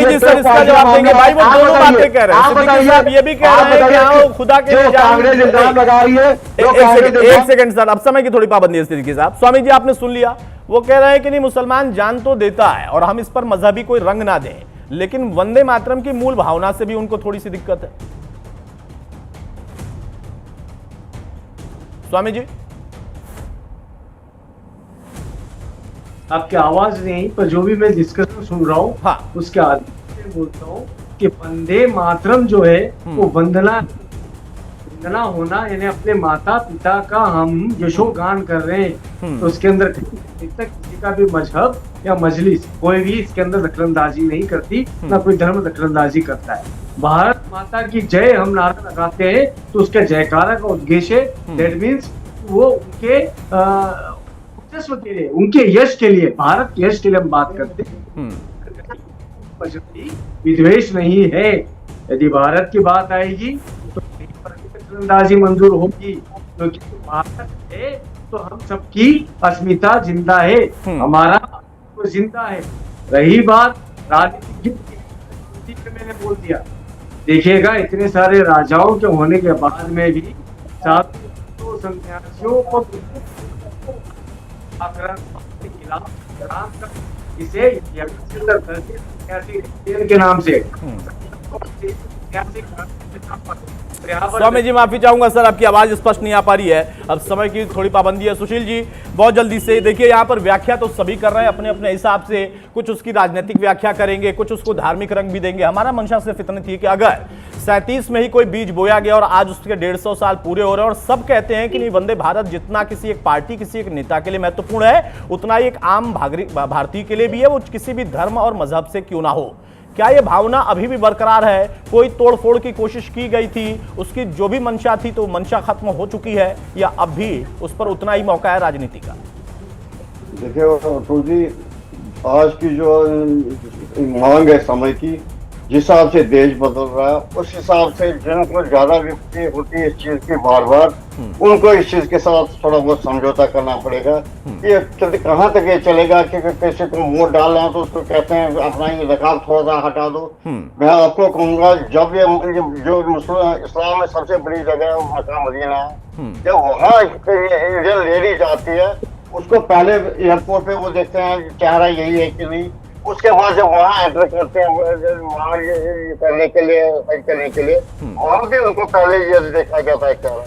Speaker 1: जी सर इसका जवाब देंगे। भाई वो दोनों बातें कह रहे हैं, ये भी कह रहे हैं कि खुदा के
Speaker 8: कांग्रेस इल्जाम लगा रही है।
Speaker 1: एक सेकंड सर, अब समय की थोड़ी पाबंदी है सिद्दीकी साहब। स्वामी जी आपने सुन लिया, वो कह रहे हैं कि नहीं मुसलमान जान तो देता है और हम इस पर मजहबी कोई रंग ना दें, लेकिन वंदे मातरम की मूल भावना से भी उनको थोड़ी सी दिक्कत है। स्वामी जी
Speaker 9: आपकी आवाज नहीं, पर जो भी मैं डिस्कशन सुन रहा हूँ, हाँ, उसके आधार पे बोलता हूँ कि वंदे मातरम जो है वो वंदना होना, यानी अपने माता पिता का हम यशोगान कर रहे हैं, तो उसके अंदर किसी का भी मजहब या मजलिस कोई भी इसके अंदर दखलंदाजी नहीं करती, ना कोई धर्म दखलंदाजी करता है। भारत माता की जय हम नारा लगाते हैं तो उसके जयकारा का उद्देश्य दैट मीन्स वो उनके वर्चस्व के लिए, उनके यश के लिए, भारत के यश के लिए हम बात करते हैं। विद्वेष नहीं है। यदि भारत की बात आएगी तो दखलंदाजी मंजूर होगी, क्योंकि भारत है तो हम सबकी अस्मिता जिंदा है, हमारा तो जिंदा है। रही बात राजनीतिक की, मैंने बोल दिया, देखिएगा इतने सारे राजाओं के होने के बाद में भी साधु सन्यासियों को इसे के नाम से
Speaker 1: स्वामी जी माफी चाहूंगा सर, आपकी आवाज स्पष्ट नहीं आ पा रही है, अब समय की थोड़ी पाबंदी है। सुशील जी बहुत जल्दी से देखिए, यहाँ पर व्याख्या तो सभी कर रहे हैं अपने अपने हिसाब से, कुछ उसकी राजनीतिक व्याख्या करेंगे, कुछ उसको धार्मिक रंग भी देंगे। हमारा मंशा सिर्फ इतनी थी कि अगर 37 में ही कोई बीज बोया गया और आज उसके 150 साल पूरे हो रहे हैं और सब कहते हैं कि नहीं वंदे भारत जितना किसी एक पार्टी, किसी एक नेता के लिए महत्वपूर्ण है, उतना ही एक आम भारतीय के लिए भी है, वो किसी भी धर्म और मजहब से क्यों ना हो। क्या ये भावना अभी भी बरकरार है? कोई तोड़फोड़ की कोशिश की गई थी, उसकी जो भी मंशा थी तो मंशा खत्म हो चुकी है, या अब भी उस पर उतना ही मौका है राजनीति का?
Speaker 10: देखिए अतुल जी, आज की जो मांग है समय की, जिस हिसाब से देश बदल रहा है, उस हिसाब से जिनको ज्यादा विपत्ति होती है इस चीज की बार बार, उनको इस चीज के साथ थोड़ा बहुत समझौता करना पड़ेगा। ये कहाँ तक ये चलेगा कि किसी को वोट डाल रहा तो उसको कहते हैं अपना ये रकाब थोड़ा सा हटा दो। मैं आपको कहूंगा, जब ये जो इस्लाम में सबसे बड़ी जगह है वो मक्का मदीना है, जब वहाँ इंडियन लेडी जाती है, उसको पहले एयरपोर्ट पे वो देखते हैं चेहरा यही है कि नहीं, उसके बाद जब वहाँ एंटर करते हैं वहाँ ये करने के लिए वहाँ भी उनको पहले ये देखा जाता है चेहरा।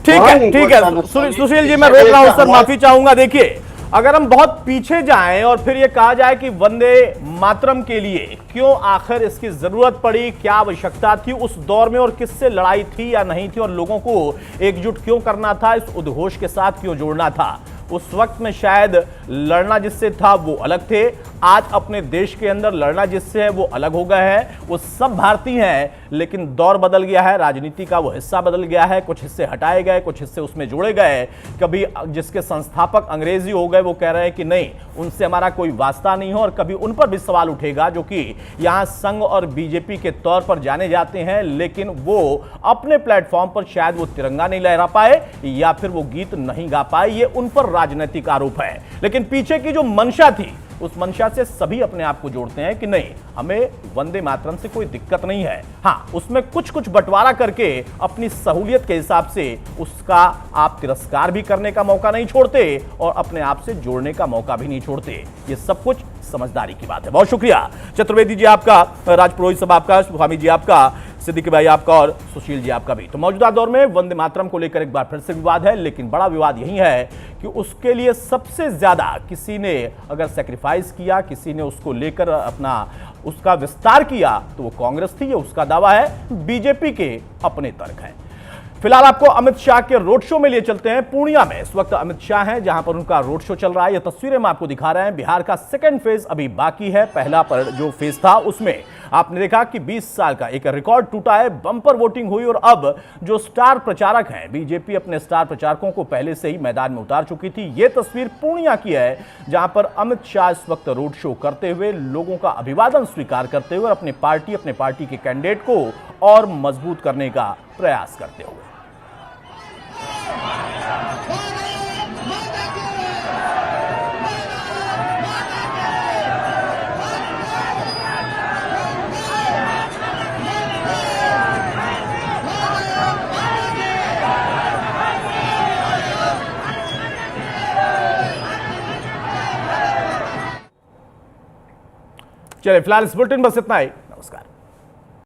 Speaker 1: ठीक है सुशील जी, मैं रोक रहा हूं सर, माफी चाहूंगा। देखिए, अगर हम बहुत पीछे जाएं और फिर ये कहा जाए कि वंदे मातरम के लिए क्यों आखिर इसकी जरूरत पड़ी, क्या आवश्यकता थी उस दौर में, और किससे लड़ाई थी या नहीं थी, और लोगों को एकजुट क्यों करना था, इस उद्घोष के साथ क्यों जोड़ना था। उस वक्त में शायद लड़ना जिससे था वो अलग थे, आज अपने देश के अंदर लड़ना जिससे है वो अलग हो गए हैं। वो सब भारतीय हैं, लेकिन दौर बदल गया है, राजनीति का वो हिस्सा बदल गया है, कुछ हिस्से हटाए गए, कुछ हिस्से उसमें जोड़े गए। कभी जिसके संस्थापक अंग्रेजी हो गए वो कह रहे हैं कि नहीं उनसे हमारा कोई वास्ता नहीं हो, और कभी उन पर भी सवाल उठेगा जो कि यहाँ संघ और बीजेपी के तौर पर जाने जाते हैं, लेकिन वो अपने प्लेटफॉर्म पर शायद वो तिरंगा नहीं लहरा पाए या फिर वो गीत नहीं गा पाए, ये उन पर राजनीतिक आरोप है। लेकिन पीछे की जो मंशा थी, उस मंशा से सभी अपने आप को जोड़ते हैं कि नहीं हमें वंदे मातरम से कोई दिक्कत नहीं है। हाँ, उसमें कुछ कुछ बंटवारा करके अपनी सहूलियत के हिसाब से उसका आप तिरस्कार भी करने का मौका नहीं छोड़ते और अपने आप से जोड़ने का मौका भी नहीं छोड़ते। ये सब कुछ समझदारी की बात है। बहुत शुक्रिया चतुर्वेदी जी आपका, राजपुरोहित साहब आपका, स्वामी जी आपका, सिद्दीकी भाई आपका और सुशील जी आपका भी। तो मौजूदा दौर में वंदे मातरम को लेकर एक बार फिर से विवाद है, लेकिन बड़ा विवाद यही है कि उसके लिए सबसे ज्यादा किसी ने अगर सैक्रिफाइस किया, किसी ने उसको लेकर अपना उसका विस्तार किया तो वो कांग्रेस थी, ये उसका दावा है। बीजेपी के अपने तर्क हैं। फिलहाल आपको अमित शाह के रोड शो में लिए चलते हैं। पूर्णिया में इस वक्त अमित शाह हैं, जहां पर उनका रोड शो चल रहा है। ये तस्वीरें हम आपको दिखा रहे हैं। बिहार का सेकंड फेज अभी बाकी है। पहला पर जो फेज था उसमें आपने देखा कि 20 साल का एक रिकॉर्ड टूटा है, बंपर वोटिंग हुई, और अब जो स्टार प्रचारक हैं, बीजेपी अपने स्टार प्रचारकों को पहले से ही मैदान में उतार चुकी थी। ये तस्वीर पूर्णिया की है, जहां पर अमित शाह इस वक्त रोड शो करते हुए लोगों का अभिवादन स्वीकार करते हुए अपने पार्टी के कैंडिडेट को और मजबूत करने का प्रयास करते हुए। चलिए फिलहाल इस बुलेटिन बस इतना ही।